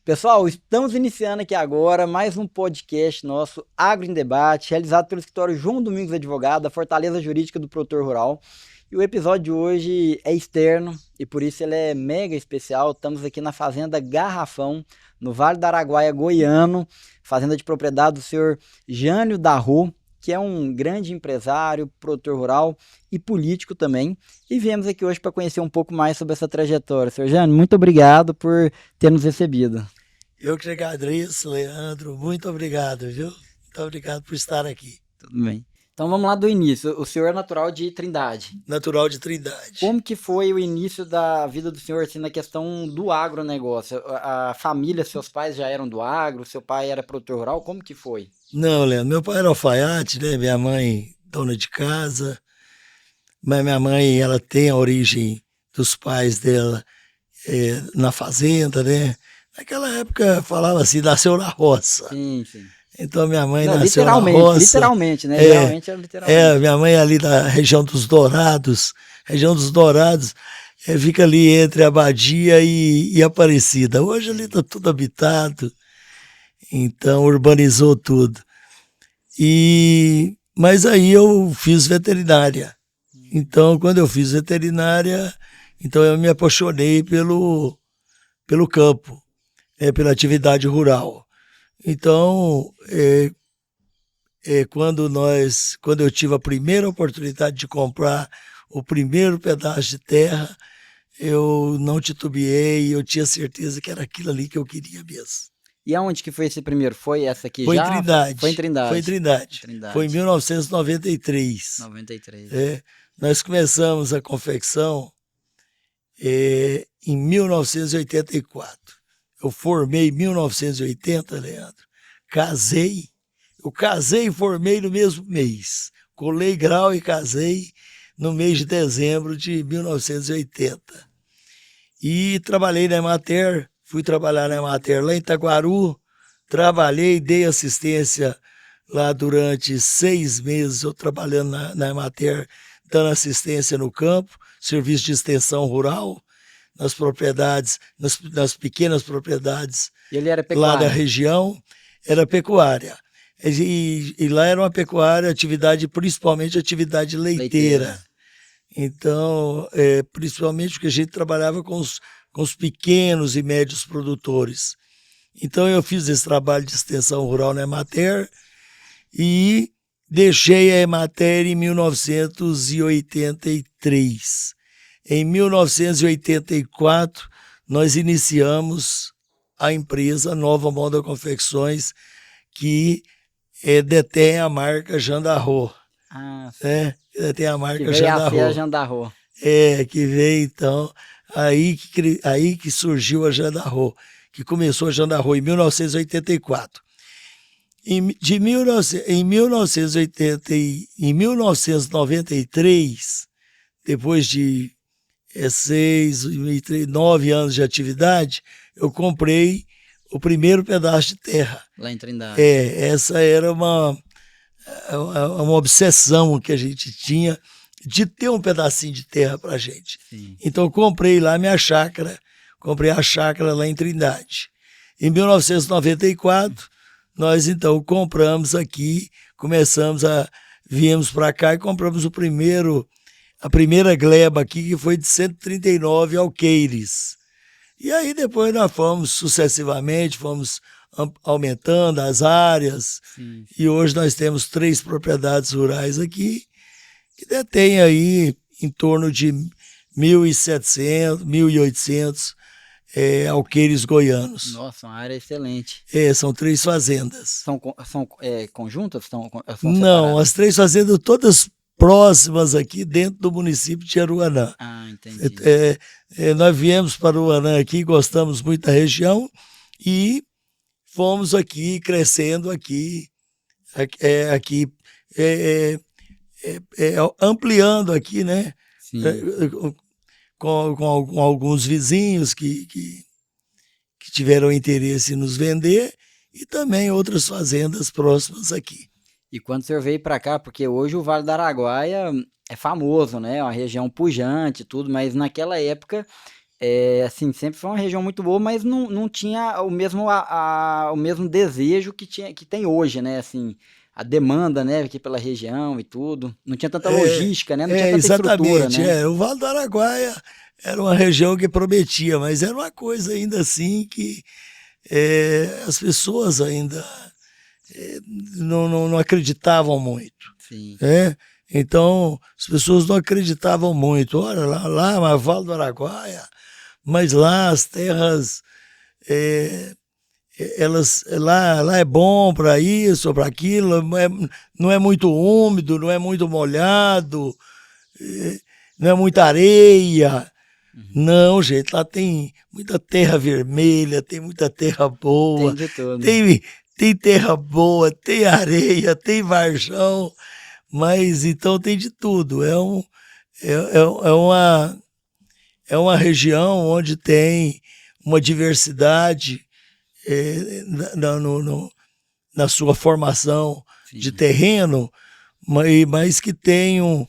Pessoal, estamos iniciando aqui agora mais um podcast nosso Agro em Debate, realizado pelo escritório João Domingos Advogado, da Fortaleza Jurídica do Produtor Rural. E o episódio de hoje é externo e por isso ele é mega especial. Estamos aqui na Fazenda Garrafão, no Vale do Araguaia, Goiano, fazenda de propriedade do senhor Jânio Darro, que é um grande empresário, produtor rural e político também. E viemos aqui hoje para conhecer um pouco mais sobre essa trajetória. Senhor Jânio, muito obrigado por ter nos recebido. Eu que agradeço, Leandro. Muito obrigado, viu? Muito obrigado por estar aqui. Tudo bem. Então vamos lá do início. O senhor é natural de Trindade. Natural de Trindade. Como que foi o início da vida do senhor assim, na questão do agronegócio? A família, seus pais já eram do agro? Seu pai era produtor rural? Como que foi? Não, Leandro, meu pai era alfaiate, né? Minha mãe, dona de casa. Mas minha mãe, ela tem a origem dos pais dela na fazenda, né? Naquela época falava assim, nasceu na roça. Sim, sim. Então minha mãe Não, nasceu na roça. literalmente, né? Geralmente é literalmente. Minha mãe é ali da região dos Dourados. Região dos Dourados fica ali entre Abadia e Aparecida. Hoje ali está tudo habitado, então urbanizou tudo. Mas aí eu fiz veterinária. Então, quando eu fiz veterinária, então eu me apaixonei pelo campo, pela atividade rural. Então, quando eu tive a primeira oportunidade de comprar o primeiro pedaço de terra, eu não titubeei, eu tinha certeza que era aquilo ali que eu queria mesmo. E aonde que foi esse primeiro? Foi essa aqui Foi já? Em Trindade. Foi em Trindade. Foi em Trindade. Foi em 1993. 93. Nós começamos a confecção em 1984. Eu formei em 1980, Leandro. Eu casei e formei no mesmo mês. Colei grau e casei no mês de dezembro de 1980. E trabalhei na Emater, fui trabalhar na Emater lá em Itaguaru, trabalhei, dei assistência lá durante 6 meses, eu trabalhando na Emater, dando assistência no campo, serviço de extensão rural, nas propriedades, nas pequenas propriedades. Ele era pecuária? Lá da região, era pecuária. E lá era uma pecuária, principalmente atividade leiteira. Então, principalmente porque a gente trabalhava com os pequenos e médios produtores. Então, eu fiz esse trabalho de extensão rural na Emater e deixei a Emater em 1983. Em 1984, nós iniciamos a empresa Nova Moda Confecções, que detém a marca Jandarro. Detém a marca Jandarro. Que veio a Jandarro. Que veio, então, aí que surgiu a Jandarro, que começou a Jandarro em 1984. Em 1993, depois de 9 anos de atividade, eu comprei o primeiro pedaço de terra. Lá em Trindade. Essa era uma obsessão que a gente tinha de ter um pedacinho de terra para a gente. Sim. Então eu comprei lá minha chácara, comprei a chácara lá em Trindade. Em 1994, nós então compramos aqui, viemos para cá e compramos a primeira gleba aqui, que foi de 139 alqueires. E aí depois nós sucessivamente fomos aumentando as áreas. Sim. E hoje nós temos 3 propriedades rurais aqui, que detêm aí em torno de 1.700, 1.800 alqueires goianos. Nossa, uma área excelente. São 3 fazendas. São conjuntas? São Não, as 3 fazendas todas próximas aqui dentro do município de Aruanã. Ah, entendi. Nós viemos para Aruanã aqui, gostamos muito da região e fomos aqui crescendo ampliando aqui, né? Sim. Com alguns vizinhos que tiveram interesse em nos vender e também outras fazendas próximas aqui. E quando o senhor veio para cá, porque hoje o Vale do Araguaia é famoso, né? É uma região pujante e tudo, mas naquela época assim, sempre foi uma região muito boa, mas não tinha o mesmo, o mesmo desejo que tem hoje, né? Assim, a demanda, né, aqui pela região e tudo. Não tinha tanta logística, né? Não tinha tanta estrutura, Exatamente. né? O Vale do Araguaia era uma região que prometia, mas era uma coisa ainda assim que as pessoas ainda não acreditavam muito, Sim. né? Então, as pessoas não acreditavam muito. Olha lá, mas Vale do Araguaia, mas lá as terras, é, lá é bom para isso, para aquilo, não é muito úmido, não é muito molhado, não é muita areia. Uhum. Não, gente, lá tem muita terra vermelha, tem muita terra Tem boa, de tudo. tem, tem terra boa, tem areia, tem varjão, mas então tem de tudo. É uma região onde tem uma diversidade na sua formação de Sim. terreno, mas que tem um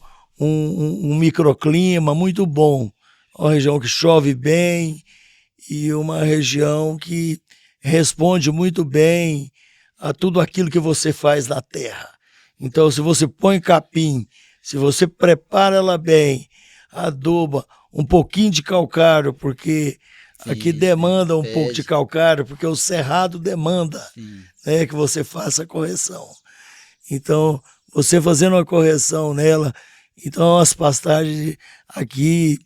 microclima muito bom. Uma região que chove bem e uma região que responde muito bem a tudo aquilo que você faz na terra. Então, se você põe capim, se você prepara ela bem, aduba, um pouquinho de calcário, porque aqui Sim, sim. demanda um pouco de Pede. calcário, porque o cerrado demanda, Sim. né, que você faça a correção. Então, você fazendo uma correção nela, então as pastagens aqui,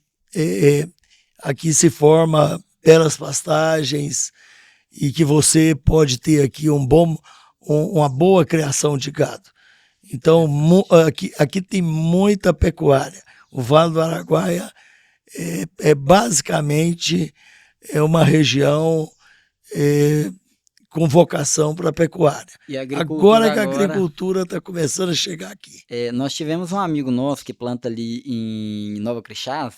aqui se forma belas pastagens e que você pode ter aqui uma boa criação de gado. Então, aqui tem muita pecuária. O Vale do Araguaia basicamente uma região com vocação para a pecuária. E a Agora agricultura que a agora. agricultura está começando a chegar aqui. Nós tivemos um amigo nosso que planta ali em Nova Crixás,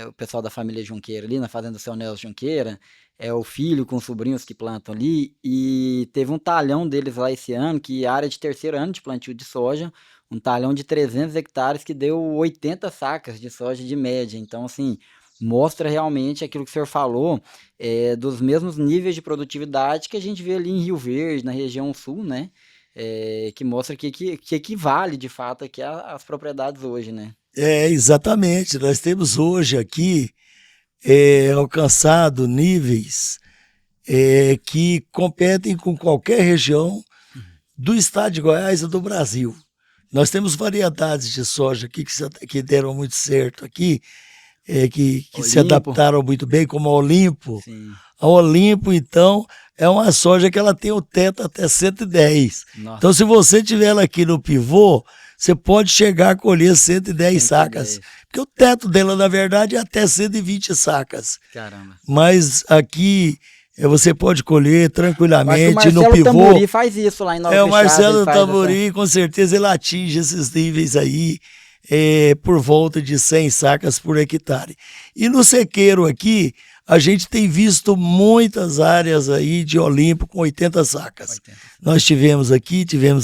o pessoal da família Junqueira ali, na fazenda do seu Nelson Junqueira, é o filho com os sobrinhos que plantam ali, e teve um talhão deles lá esse ano, que área de terceiro ano de plantio de soja, um talhão de 300 hectares que deu 80 sacas de soja de média. Então, assim, mostra realmente aquilo que o senhor falou, dos mesmos níveis de produtividade que a gente vê ali em Rio Verde, na região sul, né? Que mostra que equivale de fato aqui às propriedades hoje, né? Exatamente. Nós temos hoje aqui alcançado níveis que competem com qualquer região do estado de Goiás e do Brasil. Nós temos variedades de soja aqui que deram muito certo aqui, que se Olimpo, adaptaram muito bem, como a Olimpo. sim. A Olimpo, então, é uma soja que ela tem o teto até 110. Então, Nossa, se você tiver ela aqui no pivô, você pode chegar a colher 110 sacas. 110. Porque o teto dela, na verdade, é até 120 sacas. Caramba. Mas aqui você pode colher Eu acho que o tranquilamente no Marcelo pivô. Tamuri faz isso lá em Nova O Crixás, ele Marcelo faz essa. Tamborim, com certeza, ele atinge esses níveis aí por volta de 100 sacas por hectare. E no sequeiro aqui, a gente tem visto muitas áreas aí de Olimpo com 80 sacas. 80. Nós tivemos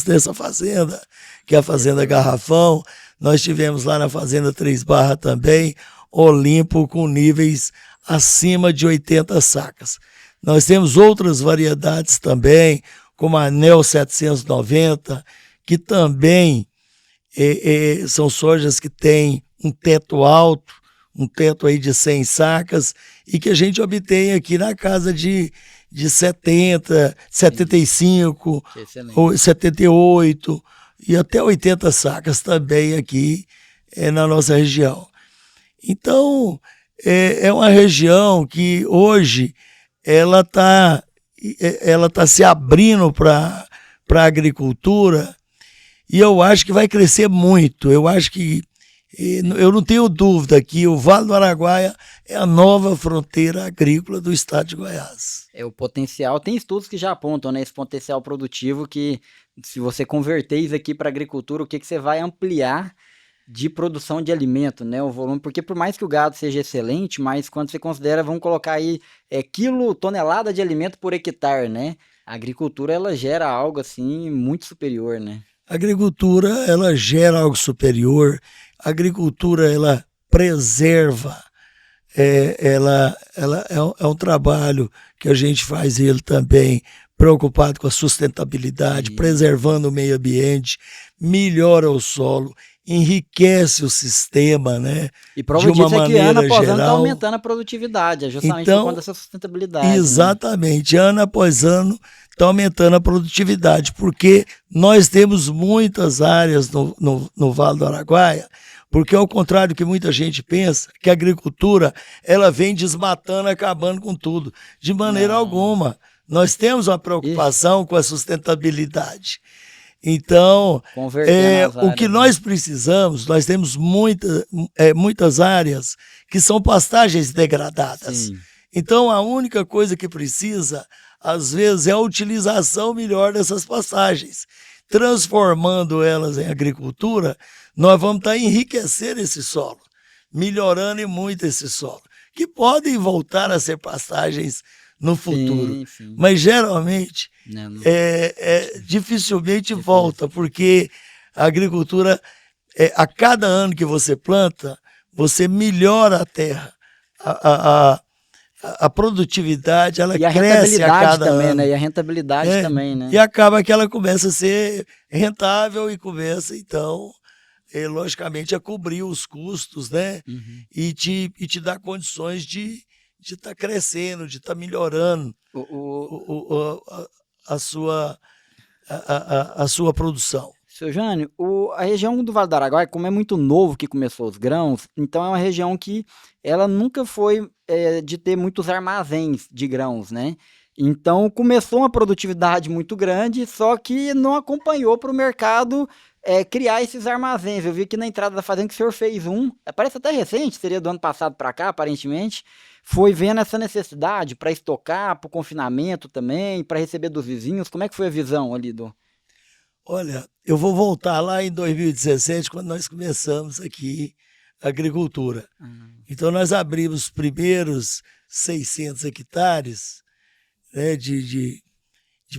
nessa fazenda, que é a Fazenda Garrafão, nós tivemos lá na Fazenda Três Barras também, Olimpo com níveis acima de 80 sacas. Nós temos outras variedades também, como a Anel 790, que também são sojas que têm um teto alto, um teto aí de 100 sacas, e que a gente obtém aqui na casa de 70, 75, Excelente. ou 78 e até 80 sacas também aqui na nossa região. Então, é uma região que hoje ela tá se abrindo para a agricultura e eu acho que vai crescer muito. Eu acho que, eu não tenho dúvida que o Vale do Araguaia é a nova fronteira agrícola do estado de Goiás. O potencial, tem estudos que já apontam, né, esse potencial produtivo que, se você converter isso aqui para agricultura, o que você vai ampliar de produção de alimento, né, o volume, porque por mais que o gado seja excelente, mas quando você considera, vamos colocar aí tonelada de alimento por hectare, né, a agricultura ela gera algo assim muito superior, né? A agricultura, ela gera algo superior, a agricultura, ela preserva é um trabalho que a gente faz ele também preocupado com a sustentabilidade, preservando o meio ambiente, melhora o solo, enriquece o sistema, né? E prova disso é que ano após ano está aumentando a produtividade, é justamente por conta dessa sustentabilidade. Exatamente, né? Ano após ano está aumentando a produtividade, porque nós temos muitas áreas no Vale do Araguaia, porque ao contrário do que muita gente pensa, que a agricultura ela vem desmatando, acabando com tudo. De maneira alguma. Nós temos uma preocupação com a sustentabilidade. Então, o que nós precisamos, nós temos muitas áreas que são pastagens degradadas. Sim. Então, a única coisa que precisa, às vezes, é a utilização melhor dessas pastagens. Transformando elas em agricultura, nós vamos estar enriquecendo esse solo, melhorando muito esse solo, que podem voltar a ser pastagens no futuro, sim. Mas geralmente dificilmente volta, porque a agricultura, a cada ano que você planta, você melhora a terra, a produtividade, ela cresce a cada também, ano. Né? E a rentabilidade também, né? E acaba que ela começa a ser rentável e começa, então, logicamente, a cobrir os custos, né? Uhum. E te dar condições de estar crescendo, de estar melhorando a sua produção. Seu Jânio, a região do Vale do Araguaia, como é muito novo que começou os grãos, então é uma região que ela nunca foi de ter muitos armazéns de grãos, né? Então começou uma produtividade muito grande, só que não acompanhou para o mercado criar esses armazéns. Eu vi aqui na entrada da fazenda que o senhor fez parece até recente, seria do ano passado para cá, aparentemente. Foi vendo essa necessidade para estocar, para o confinamento também, para receber dos vizinhos. Como é que foi a visão ali do... Olha, eu vou voltar lá em 2017, quando nós começamos aqui a agricultura. Então, nós abrimos os primeiros 600 hectares, né, de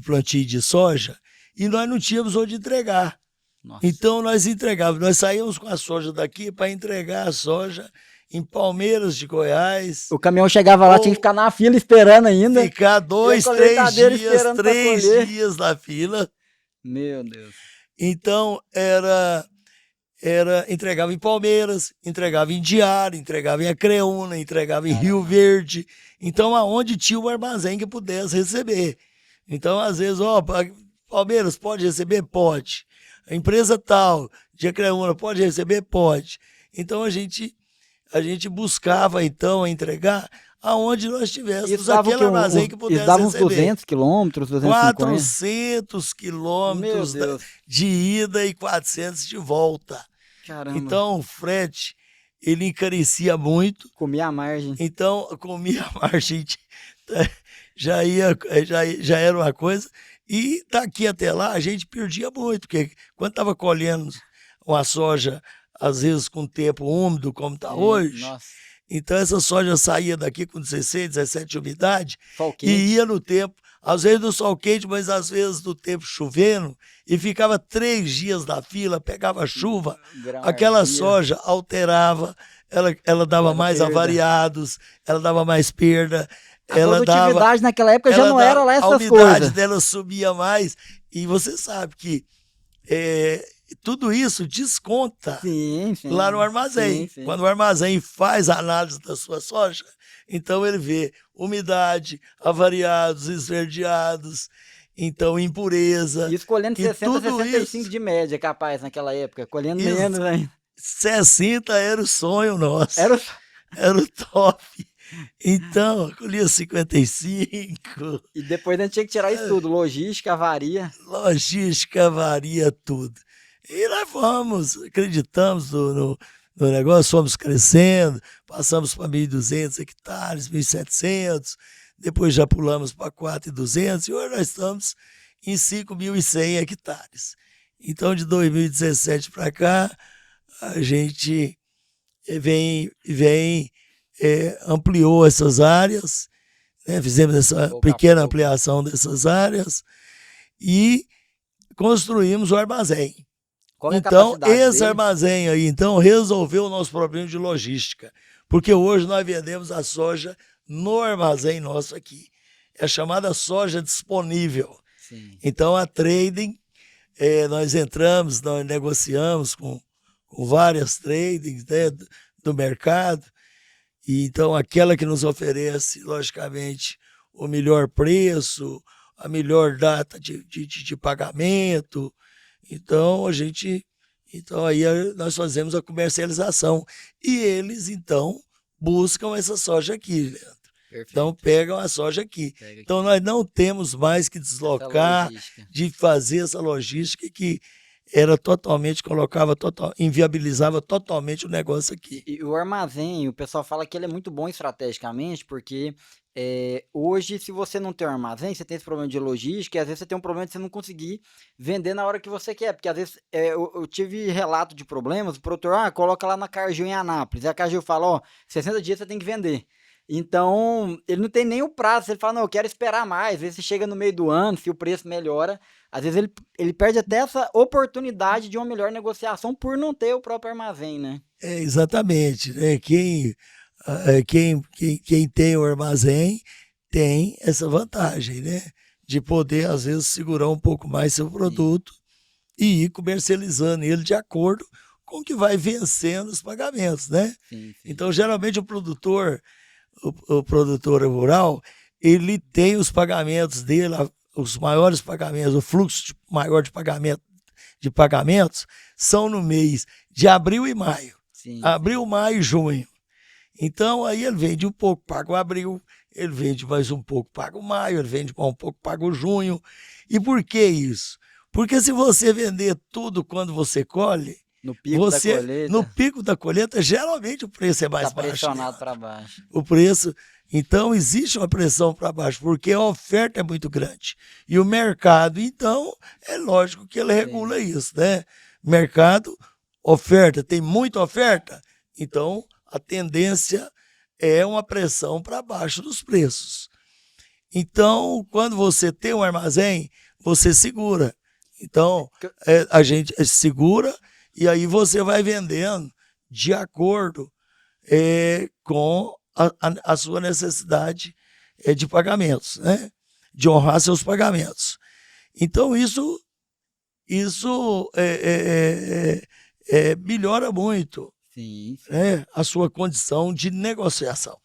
plantio de soja, e nós não tínhamos onde entregar. Nossa. Então, nós saímos com a soja daqui para entregar a soja em Palmeiras de Goiás. O caminhão chegava lá, tinha que ficar na fila esperando ainda. Ficar 2, 3 dias na fila. Meu Deus. Então, entregava em Palmeiras, entregava em Diário, entregava em Acreúna, entregava em Rio Verde. Então, aonde tinha um armazém que pudesse receber. Então, às vezes, Palmeiras pode receber? Pode. A empresa tal, de Acreúna, pode receber? Pode. Então, a gente buscava, então, entregar aonde nós tivéssemos aquele armazém que pudesse receber. Uns 200 quilômetros, 250? 400 quilômetros de ida e 400 de volta. Caramba. Então, o frete, ele encarecia muito. Comia a margem. Então, comia a margem, já era uma coisa. E daqui até lá, a gente perdia muito, porque quando estava colhendo uma soja, às vezes com tempo úmido, como está hoje, nossa. Então essa soja saía daqui com 16, 17 de umidade e ia no tempo, às vezes no sol quente, mas às vezes no tempo chovendo, e ficava 3 dias na fila, pegava chuva, aquela soja alterava, ela dava mais avariados, ela dava mais perda. A produtividade naquela época já não era lá essas coisas. A umidade dela subia mais, e você sabe que tudo isso desconta lá no armazém. Sim. Quando o armazém faz a análise da sua soja, então ele vê umidade, avariados, esverdeados, então impureza. Isso colhendo 60, 65 de média, capaz, naquela época. Colhendo menos ainda. 60 era o sonho nosso. Era o top. Então, colhia 55. E depois a gente tinha que tirar isso tudo. Logística, avaria. Tudo. E nós acreditamos no negócio, fomos crescendo, passamos para 1.200 hectares, 1.700, depois já pulamos para 4.200 e hoje nós estamos em 5.100 hectares. Então, de 2017 para cá, a gente ampliou essas áreas, né? Fizemos essa pequena ampliação dessas áreas e construímos o armazém. Qual é a então, esse dele? armazém aí, então, resolveu o nosso problema de logística, Porque hoje nós vendemos a soja no armazém nosso aqui. É chamada soja disponível. Sim. Então a trading, nós entramos, nós negociamos com várias tradings, né, do mercado. E então aquela que nos oferece, logicamente, o melhor preço, a melhor data de pagamento. Então aí nós fazemos a comercialização. E eles, então, buscam essa soja aqui, Leandro. Perfeito. Então pegam a soja aqui. Então nós não temos mais que deslocar, de fazer essa logística que era totalmente, inviabilizava totalmente o negócio aqui. E o armazém, o pessoal fala que ele é muito bom estrategicamente, porque hoje, se você não tem um armazém, você tem esse problema de logística, e às vezes você tem um problema de você não conseguir vender na hora que você quer, porque às vezes eu tive relato de problemas, o produtor, coloca lá na Cargill em Anápolis, e a Cargill fala, 60 dias você tem que vender. Então, ele não tem nem o prazo, ele fala, não, eu quero esperar mais, às vezes você chega no meio do ano, se o preço melhora, às vezes ele perde até essa oportunidade de uma melhor negociação por não ter o próprio armazém, né? Exatamente, né? Quem tem o armazém tem essa vantagem, né? De poder, às vezes, segurar um pouco mais seu produto e ir comercializando ele de acordo com o que vai vencendo os pagamentos, né? Sim. Então, geralmente, o produtor rural, ele tem os pagamentos dele, os maiores pagamentos, o fluxo maior de pagamentos são no mês de abril e maio. Sim. Abril, maio e junho. Então, aí ele vende um pouco, paga o abril, ele vende mais um pouco, paga o maio, ele vende mais um pouco, paga o junho. E por que isso? Porque se você vender tudo quando você colhe, no pico da colheita, geralmente o preço é mais baixo. Está pressionado para baixo. O preço, então existe uma pressão para baixo, porque a oferta é muito grande. E o mercado, então, é lógico que ele regula isso, né? Mercado, oferta, tem muita oferta, então a tendência é uma pressão para baixo dos preços. Então, quando você tem um armazém, você segura. Então, a gente segura e aí você vai vendendo de acordo com a sua necessidade de pagamentos, né? De honrar seus pagamentos. Então, isso melhora muito a sua condição de negociação.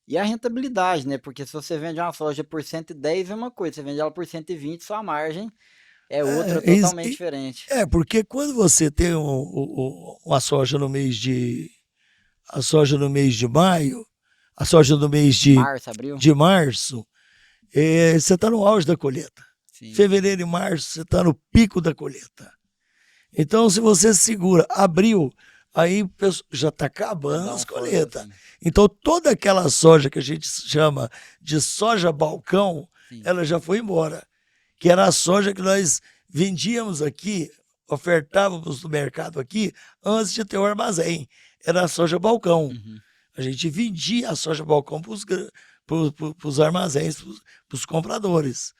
E a rentabilidade, né? Porque se você vende uma soja por 110 é uma coisa, você vende ela por 120, sua margem é outra, totalmente diferente. Porque quando você tem uma soja no mês de maio, a soja no mês de março, você está no auge da colheita. Sim. Fevereiro e março, você está no pico da colheita. Então, se você segura abril, aí já está acabando as colheitas. Então, toda aquela soja que a gente chama de soja balcão, ela já foi embora. Que era a soja que nós vendíamos aqui, ofertávamos no mercado aqui, antes de ter o armazém. Era a soja balcão. Uhum. A gente vendia a soja balcão para os armazéns, para os compradores,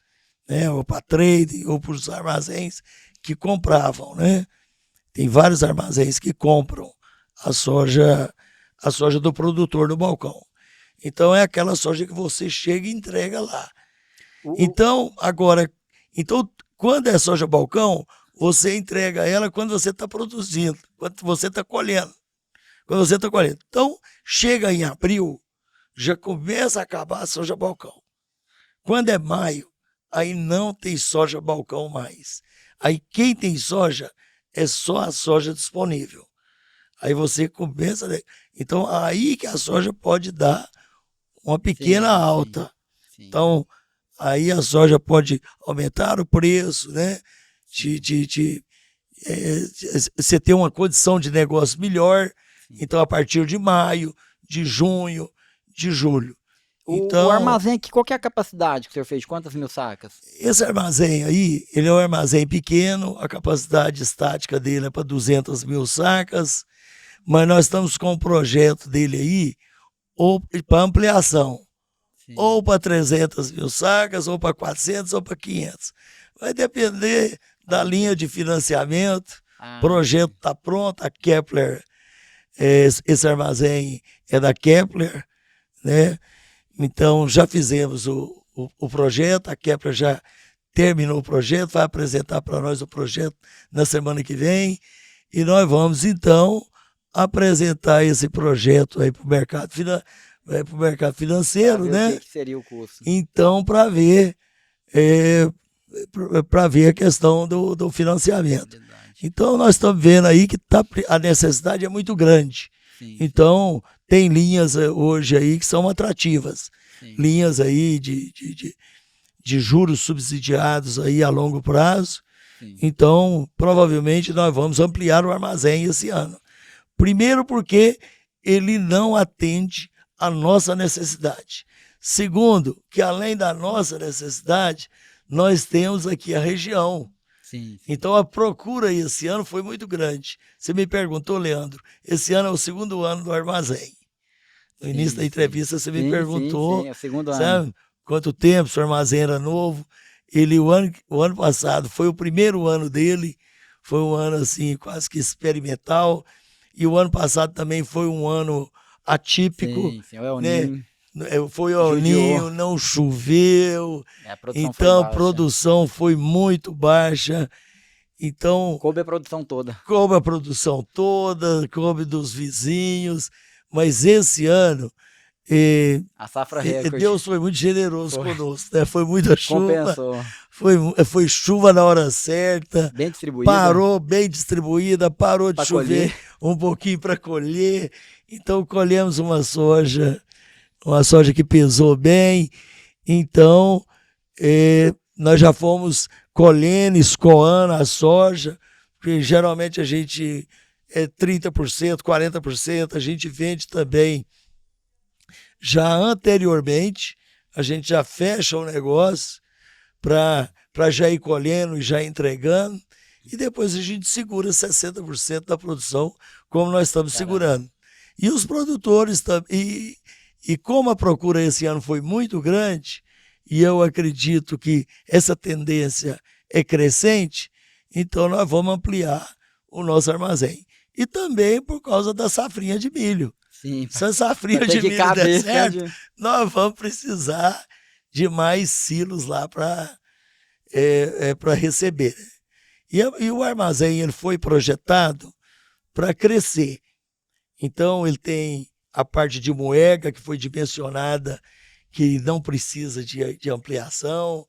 né? Ou para trade, ou para os armazéns que compravam, né? Tem vários armazéns que compram a soja do produtor no balcão. Então, é aquela soja que você chega e entrega lá. Então, quando é soja balcão, você entrega ela quando você está produzindo, quando você está colhendo. Então, chega em abril, já começa a acabar a soja balcão. Quando é maio, aí não tem soja balcão mais. Aí quem tem soja é só a soja disponível. Aí você começa... Então, aí que a soja pode dar uma pequena alta. Sim. Então, aí a soja pode aumentar o preço, né? Você ter uma condição de negócio melhor. Então, a partir de maio, de junho, de julho. Então, o armazém aqui, qual que é a capacidade que o senhor fez? Quantas mil sacas? Esse armazém aí, ele é um armazém pequeno, a capacidade estática dele é para 200 mil sacas, mas nós estamos com um projeto dele aí para ampliação. Sim. Ou para 300 mil sacas, ou para 400, ou para 500. Vai depender da linha de financiamento. O projeto está pronto, a Kepler Esse armazém é da Kepler, né? Então já fizemos o projeto, a Kepler já terminou o projeto, vai apresentar para nós o projeto na semana que vem, e nós vamos então apresentar esse projeto aí para o mercado financeiro, né? O que seria o custo? Então, para ver a questão do financiamento. Então, nós estamos vendo aí que a necessidade é muito grande. Sim. Então, tem linhas hoje aí que são atrativas. Sim. Linhas aí de juros subsidiados aí a longo prazo. Sim. Então, provavelmente, nós vamos ampliar o armazém esse ano. Primeiro, porque ele não atende à nossa necessidade. Segundo, que além da nossa necessidade, nós temos aqui a região. Sim. Então, a procura esse ano foi muito grande. Você me perguntou, Leandro, esse ano é o segundo ano do armazém. No início da entrevista, você me perguntou, é o segundo sabe, ano. quanto tempo o armazém era novo. O ano passado foi o primeiro ano dele, foi um ano assim, quase que experimental. E o ano passado também foi um ano atípico. Sim, o El Niño. Foi o El Niño, não choveu, então a produção foi muito baixa. Então, coube a produção toda. Coube dos vizinhos, mas esse ano a safra recorde. Deus foi muito generoso conosco, né? Foi muita chuva. Compensou. Foi chuva na hora certa. Bem distribuída. Parou bem distribuída, parou de chover um pouquinho para colher. Então colhemos uma soja que pesou bem. Então nós já fomos colhendo, escoando a soja, porque geralmente a gente 30%, 40%, a gente vende também. Já anteriormente, a gente já fecha o negócio para já ir colhendo e já entregando, e depois a gente segura 60% da produção, como nós estamos segurando. E os produtores também, e como a procura esse ano foi muito grande, e eu acredito que essa tendência é crescente, então nós vamos ampliar o nosso armazém. E também por causa da safrinha de milho. Sim, se a safrinha de milho der certo, nós vamos precisar de mais silos lá para receber. E o armazém ele foi projetado para crescer. Então ele tem a parte de moega, que foi dimensionada, que não precisa de ampliação,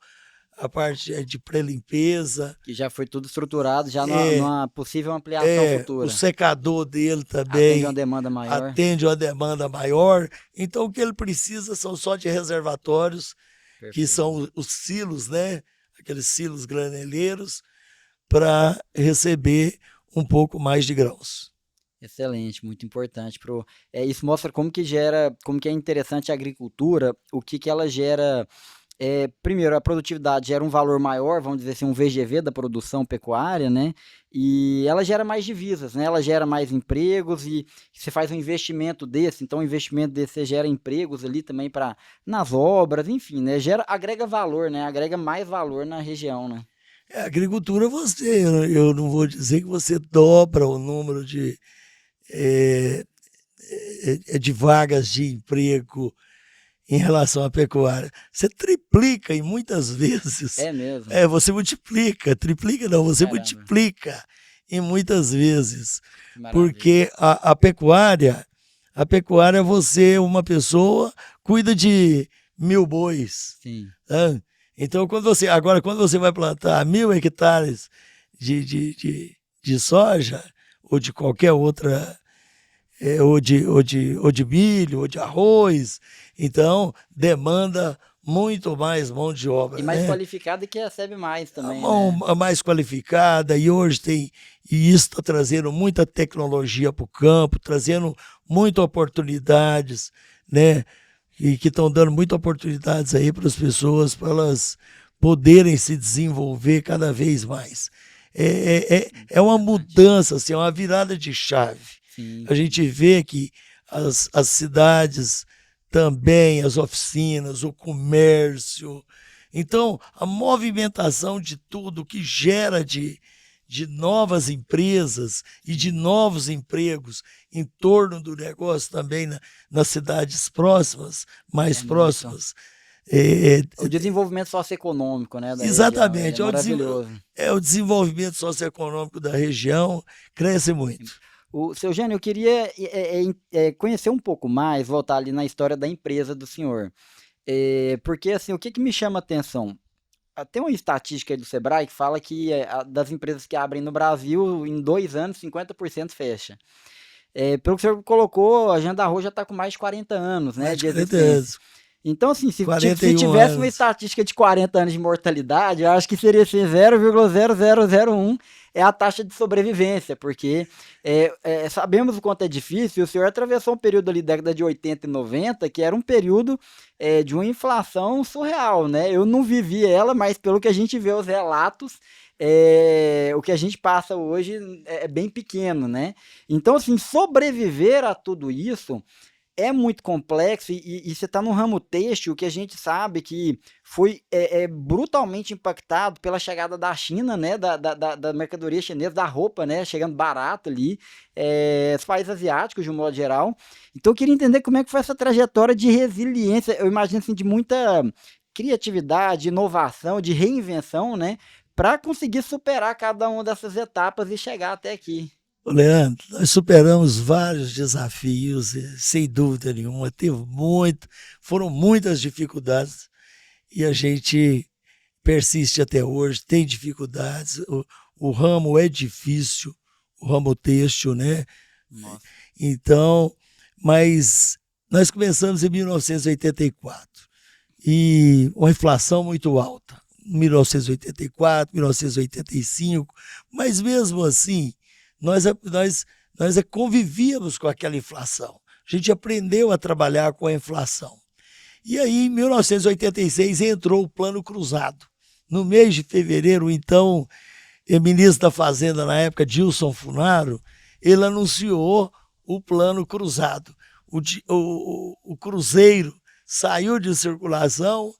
a parte de pré-limpeza. Que já foi tudo estruturado, já numa possível ampliação futura. O secador dele também atende uma demanda maior. Então, o que ele precisa são só de reservatórios, que são os silos, né? Aqueles silos graneleiros, para receber um pouco mais de grãos. Excelente, muito importante. Isso mostra como que é interessante a agricultura, o que ela gera. Primeiro, a produtividade gera um valor maior, vamos dizer assim, um VGV da produção pecuária, né? E ela gera mais divisas, né? Ela gera mais empregos e você faz um investimento desse, então o investimento desse você gera empregos ali também nas obras, enfim, né? Agrega valor, né? Agrega mais valor na região, né? A agricultura, eu não vou dizer que você dobra o número de vagas de emprego em relação à pecuária. Você triplica e muitas vezes. É mesmo? Você multiplica, triplica não, você multiplica e muitas vezes. Porque a pecuária, você, uma pessoa, cuida de 1000 bois. Sim. Tá? Então, quando você vai plantar 1000 hectares de soja, ou de qualquer outra, ou de milho, ou de arroz, então demanda muito mais mão de obra. E mais qualificada, que recebe mais também. A mais qualificada, e hoje isso está trazendo muita tecnologia para o campo, trazendo muitas oportunidades, né? E que estão dando muitas oportunidades aí para as pessoas, para elas poderem se desenvolver cada vez mais. É uma mudança, assim, é uma virada de chave. Sim. A gente vê que as cidades também, as oficinas, o comércio. Então, a movimentação de tudo que gera de de novas empresas e de novos empregos em torno do negócio também nas cidades próximas, mais próximas. O desenvolvimento socioeconômico, né, da Exatamente, região, é maravilhoso. O desenvolvimento socioeconômico da região cresce muito. Seu Eugênio, eu queria conhecer um pouco mais, voltar ali na história da empresa do senhor. Porque, assim, o que me chama a atenção? Tem uma estatística aí do Sebrae que fala que das empresas que abrem no Brasil, em 2 anos, 50% fecha. Pelo que o senhor colocou, a Agenda Arroz já está com mais de 40 anos, né, de existência. Então, assim, se tivesse uma estatística de 40 anos de mortalidade, eu acho que seria assim, 0,0001 é a taxa de sobrevivência, porque sabemos o quanto é difícil. O senhor atravessou um período ali da década de 80 e 90, que era um período de uma inflação surreal, né? Eu não vivi ela, mas pelo que a gente vê os relatos, o que a gente passa hoje é bem pequeno, né? Então, assim, sobreviver a tudo isso é muito complexo, e você está no ramo têxtil, que a gente sabe que foi brutalmente impactado pela chegada da China, né, da mercadoria chinesa, da roupa, né, chegando barato ali, os países asiáticos de um modo geral. Então eu queria entender como é que foi essa trajetória de resiliência, eu imagino assim, de muita criatividade, inovação, de reinvenção, né, para conseguir superar cada uma dessas etapas e chegar até aqui. Leandro, nós superamos vários desafios, sem dúvida nenhuma, foram muitas dificuldades e a gente persiste até hoje, tem dificuldades, o ramo é difícil, o ramo têxtil, né? Nossa. Então, mas nós começamos em 1984 e uma inflação muito alta, 1984, 1985, mas mesmo assim, nós convivíamos com aquela inflação. A gente aprendeu a trabalhar com a inflação. E aí, em 1986, entrou o Plano Cruzado. No mês de fevereiro, então, o ministro da Fazenda, na época, Dilson Funaro, ele anunciou o Plano Cruzado. O cruzeiro saiu de circulação,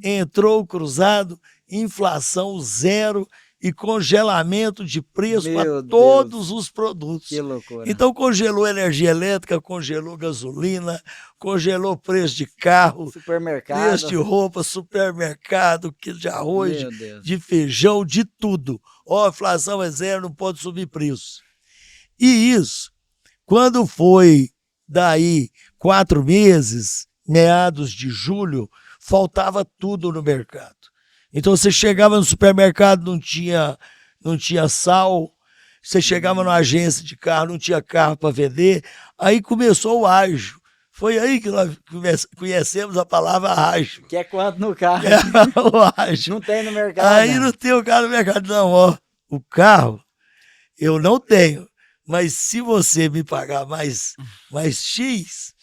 entrou o cruzado, inflação zero, e congelamento de preço para todos os produtos. Que loucura. Então congelou energia elétrica, congelou gasolina, congelou preço de carro, preço de roupa, supermercado, quilo de arroz, de feijão, de tudo. A inflação é zero, não pode subir preço. E isso, quando foi daí 4 meses, meados de julho, faltava tudo no mercado. Então você chegava no supermercado, não tinha sal, você chegava numa agência de carro, não tinha carro para vender, aí começou o ágio. Foi aí que nós conhecemos a palavra ágio. Que é quanto no carro? O ágio. Não tem no mercado. Aí não tem o carro no mercado, não. O carro eu não tenho, mas se você me pagar mais X,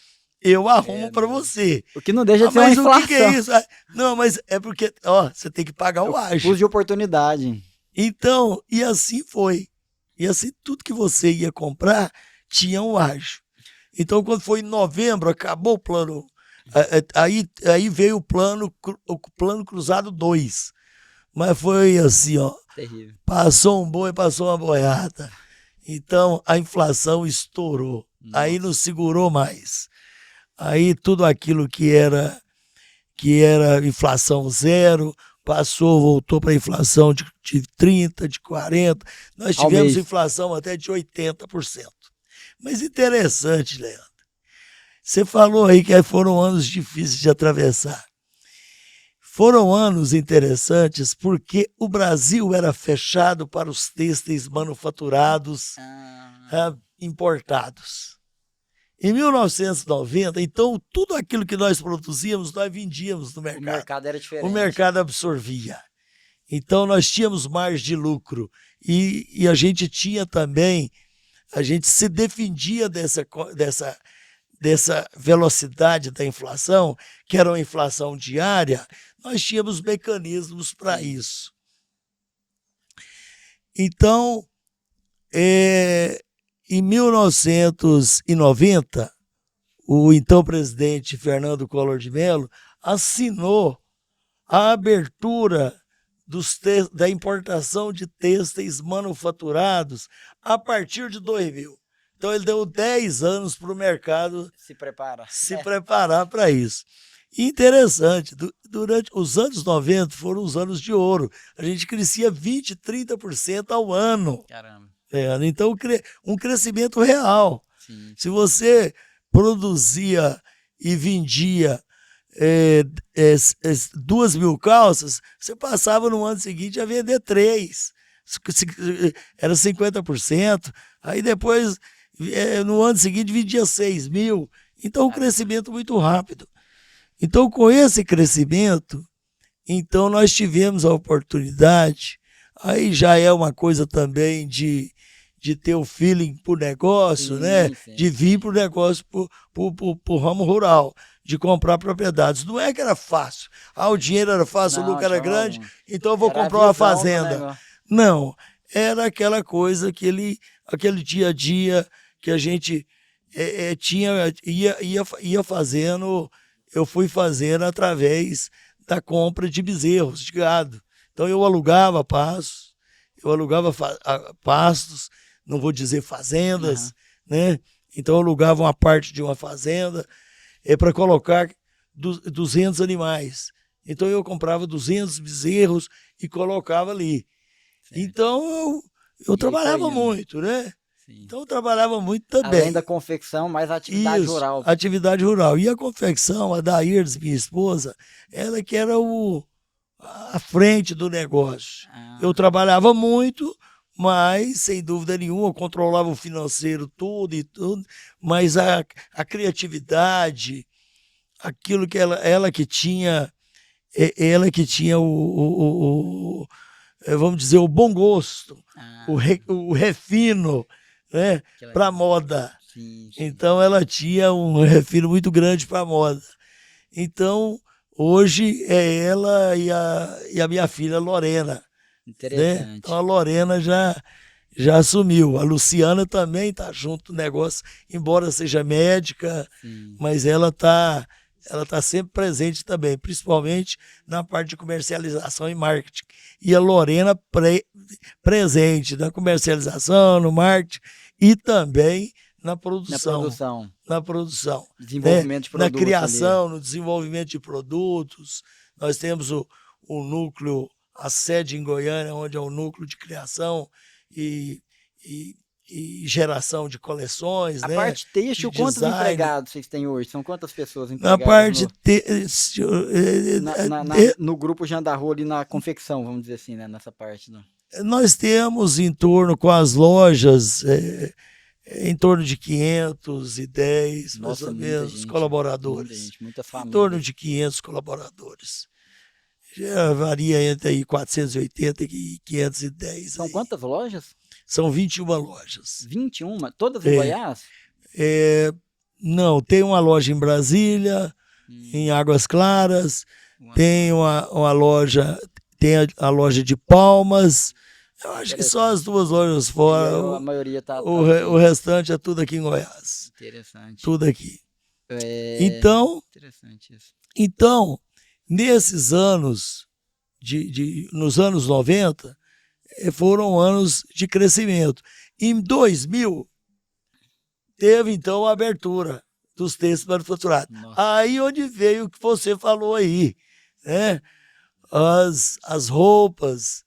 eu arrumo para você. O que não deixa de ser uma inflação. Mas o que é isso? Não, mas é porque você tem que pagar o ágio. Custo de oportunidade. Então, e assim foi. E assim, tudo que você ia comprar tinha um ágio. Então, quando foi em novembro, acabou o plano. Aí veio o plano Cruzado 2. Mas foi assim, terrível. Passou um boi, passou uma boiada. Então, a inflação estourou. Nossa. Aí não segurou mais. Aí tudo aquilo que era inflação zero, voltou para inflação de 30%, de 40%. Nós tivemos inflação até de 80%. Mas interessante, Leandro. Você falou aí que foram anos difíceis de atravessar. Foram anos interessantes porque o Brasil era fechado para os têxteis manufaturados importados. Em 1990, então, tudo aquilo que nós produzíamos, nós vendíamos no mercado. O mercado era diferente. O mercado absorvia. Então, nós tínhamos margem de lucro. E a gente tinha também, a gente se defendia dessa velocidade da inflação, que era uma inflação diária, nós tínhamos mecanismos para isso. Então, em 1990, o então presidente Fernando Collor de Mello assinou a abertura da importação de têxteis manufaturados a partir de 2000. Então ele deu 10 anos para o mercado se preparar para isso. E interessante, durante os anos 90 foram os anos de ouro. A gente crescia 20%, 30% ao ano. Caramba. Então, um crescimento real. Sim. Se você produzia e vendia 2.000 calças, você passava no ano seguinte a vender 3. Era 50%. Aí depois, no ano seguinte, vendia 6.000. Então, um crescimento muito rápido. Então, com esse crescimento, então nós tivemos a oportunidade, aí já é uma coisa também de ter o feeling para o negócio, Sim, né? sim. De vir para o negócio, para o ramo rural, de comprar propriedades. Não é que era fácil. O dinheiro era fácil, o lucro era grande, então eu vou comprar uma fazenda. Não, era aquela coisa, aquele dia a dia que a gente ia fazendo. Eu fui fazendo através da compra de bezerros, de gado. Então eu alugava pastos, não vou dizer fazendas, né? Então eu alugava uma parte de uma fazenda para colocar 200 animais. Então eu comprava 200 bezerros e colocava ali. Certo. Então eu trabalhava muito, né? Sim. Então eu trabalhava muito também. Além da confecção, mais atividade rural. Atividade rural. E a confecção, a Dairdes, minha esposa, ela que era a frente do negócio. Eu trabalhava muito, mas, sem dúvida nenhuma, eu controlava o financeiro tudo, mas a criatividade, aquilo que ela que tinha vamos dizer, o bom gosto, o refino, né, para moda. Sim. Então ela tinha um refino muito grande para moda. Então hoje é ela e a minha filha Lorena. Interessante. Né? Então a Lorena já assumiu. A Luciana também está junto no negócio, embora seja médica. Sim. Mas ela tá sempre presente também, principalmente na parte de comercialização e marketing. E a Lorena presente na comercialização, no marketing e também na produção. Desenvolvimento de produtos. Na criação, no desenvolvimento de produtos. Nós temos o núcleo, a sede em Goiânia, onde é o núcleo de criação e geração de coleções. A parte têxtil, quantos empregados vocês têm hoje? São quantas pessoas empregadas? Na parte no grupo Jandarro, ali na confecção, vamos dizer assim, né? Nessa parte. Nós temos em torno, com as lojas, em torno de 510, mais ou menos, colaboradores. Muita família. Em torno de 500 colaboradores. Já varia entre aí 480 e 510. São quantas lojas? São 21 lojas. 21? Todas em Goiás? Não, tem uma loja em Brasília, em Águas Claras, tem uma loja, tem a loja de Palmas. Eu acho que só as 2 lojas fora. A maioria tá o restante é tudo aqui em Goiás. Interessante. Tudo aqui. Então, interessante isso. Então, nesses anos, nos anos 90, foram anos de crescimento. Em 2000, teve então a abertura dos têxteis manufaturados. Aí onde veio o que você falou aí, né? As roupas,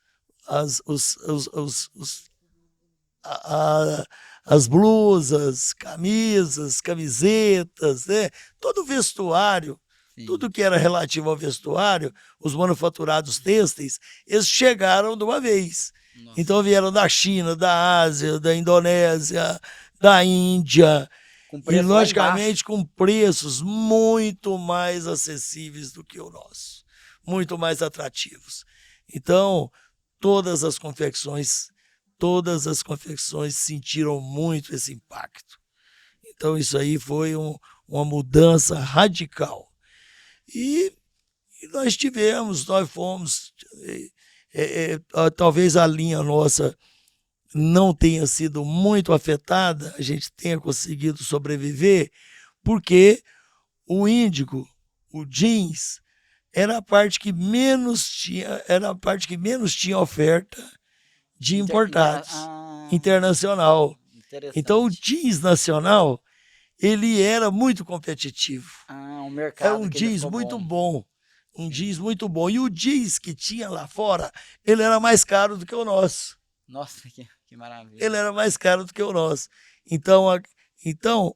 as blusas, camisas, camisetas, né? Todo o vestuário. Sim. Tudo que era relativo ao vestuário, os manufaturados têxteis, eles chegaram de uma vez. Nossa. Então vieram da China, da Ásia, da Indonésia, da Índia, e logicamente com preços muito mais acessíveis do que o nosso, muito mais atrativos. Então, todas as confecções sentiram muito esse impacto. Então isso aí foi uma mudança radical. E nós fomos, talvez a linha nossa não tenha sido muito afetada, a gente tenha conseguido sobreviver, porque o índigo, o jeans, era a parte que menos tinha oferta de importados, internacional. Então o jeans nacional, ele era muito competitivo. Um mercado É um jeans muito bom. Um jeans muito bom. E o jeans que tinha lá fora, ele era mais caro do que o nosso. Nossa, que maravilha. Ele era mais caro do que o nosso. Então,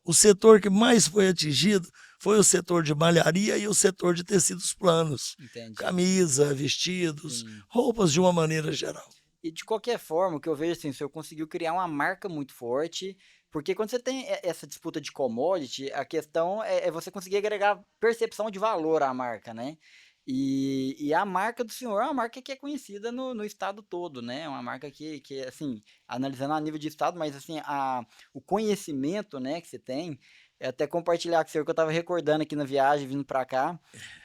o setor que mais foi atingido foi o setor de malharia e o setor de tecidos planos. Entendi. Camisa, vestidos, Sim. Roupas de uma maneira geral. E de qualquer forma, o que eu vejo assim, o senhor conseguiu criar uma marca muito forte, porque quando você tem essa disputa de commodity, a questão é você conseguir agregar percepção de valor à marca, né? E a marca do senhor é uma marca que é conhecida no estado todo, né? É uma marca que, assim, analisando a nível de estado, mas assim, o conhecimento, né, que você tem, até compartilhar com o senhor que eu estava recordando aqui na viagem, vindo para cá.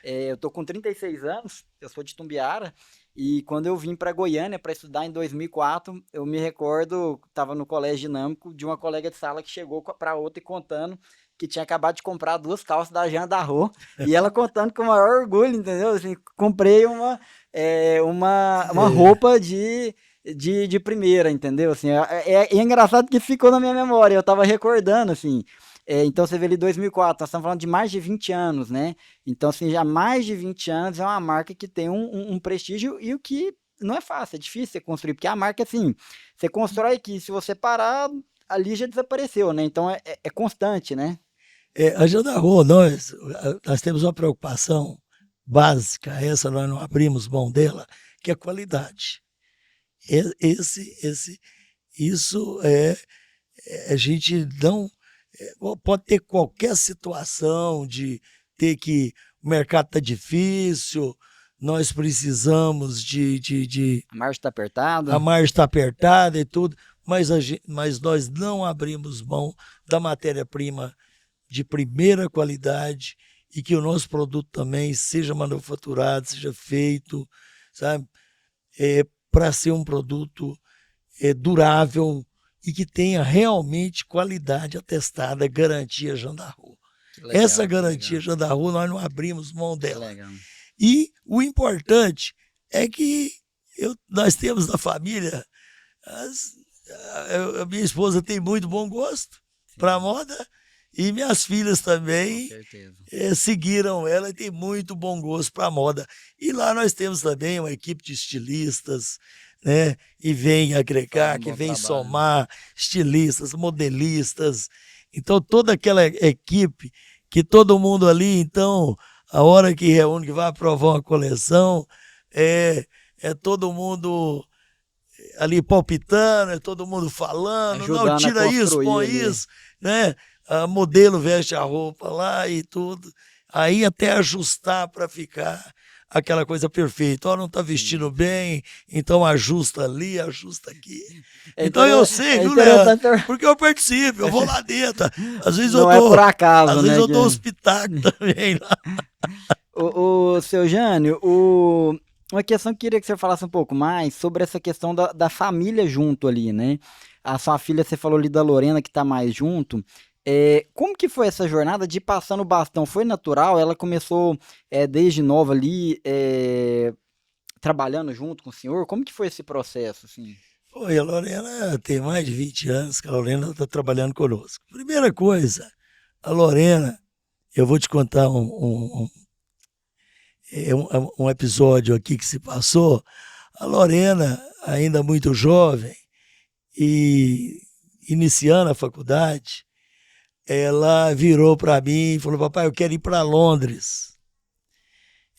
Eu tô com 36 anos, eu sou de Tumbiara, e quando eu vim para Goiânia para estudar em 2004, eu me recordo, estava no colégio dinâmico, de uma colega de sala que chegou para outra e contando que tinha acabado de comprar 2 calças da Jean Darro, e ela contando com o maior orgulho, entendeu? Assim, comprei uma roupa de primeira, entendeu? Assim, é engraçado que ficou na minha memória, eu tava recordando, assim. Então você vê ali 2004, nós estamos falando de mais de 20 anos, né? Então, assim, já mais de 20 anos é uma marca que tem um prestígio, e o que não é fácil, é difícil você construir, porque a marca, assim, você constrói que se você parar, ali já desapareceu, né? Então é constante, né? A Jean Darro, nós temos uma preocupação básica, essa nós não abrimos mão dela, que é a qualidade. Isso a gente não pode ter qualquer situação de ter que o mercado está difícil, nós precisamos A margem está apertada. A margem está apertada e tudo, mas nós não abrimos mão da matéria-prima de primeira qualidade e que o nosso produto também seja manufaturado, seja feito, sabe, para ser um produto durável e que tenha realmente qualidade atestada, garantia Jean Darro. Essa garantia Jean Darro nós não abrimos mão dela. E o importante é que nós temos na família, a minha esposa tem muito bom gosto para moda, e minhas filhas também seguiram ela e tem muito bom gosto para moda. E lá nós temos também uma equipe de estilistas, né? E vem agregar, que vem somar estilistas, modelistas. Então, toda aquela equipe, que todo mundo ali, então, a hora que reúne, que vai aprovar uma coleção, é todo mundo ali palpitando, é todo mundo falando, ajudando, não, tira isso, põe isso, né? A modelo veste a roupa lá e tudo, aí até ajustar para ficar aquela coisa perfeita. Ó, não está vestindo bem, então ajusta ali, ajusta aqui. Então eu sei, viu, Leandro? Porque eu participo, eu vou lá dentro. Às vezes não eu dou, por acaso, às vezes eu dou os pitacos também lá. O seu Jânio, uma questão que eu queria que você falasse um pouco mais sobre essa questão da família junto ali, né? A sua filha, você falou ali da Lorena, que está mais junto. Como que foi essa jornada de passando o bastão? Foi natural? Ela começou desde nova ali, trabalhando junto com o senhor? Como que foi esse processo, assim? Foi, a Lorena tem mais de 20 anos que a Lorena está trabalhando conosco. Primeira coisa, a Lorena, eu vou te contar um episódio aqui que se passou. A Lorena, ainda muito jovem e iniciando a faculdade, ela virou para mim e falou: papai, eu quero ir para Londres.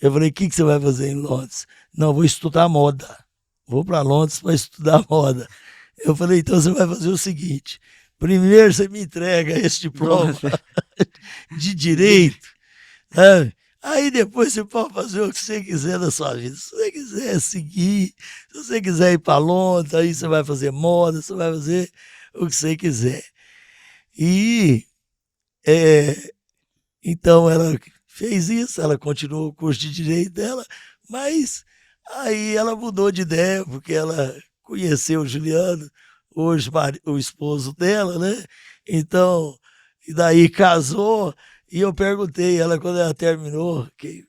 Eu falei: o que você vai fazer em Londres? Não, vou estudar moda. Vou para Londres para estudar moda. Eu falei: então você vai fazer o seguinte, primeiro você me entrega esse diploma de direito, sabe? Aí depois você pode fazer o que você quiser da sua vida. Se você quiser seguir, se você quiser ir para Londres, aí você vai fazer moda, você vai fazer o que você quiser. E então ela fez isso, ela continuou o curso de direito dela, mas aí ela mudou de ideia, porque ela conheceu o Juliano, hoje o esposo dela, né? Então, e daí casou, e eu perguntei ela quando ela terminou, que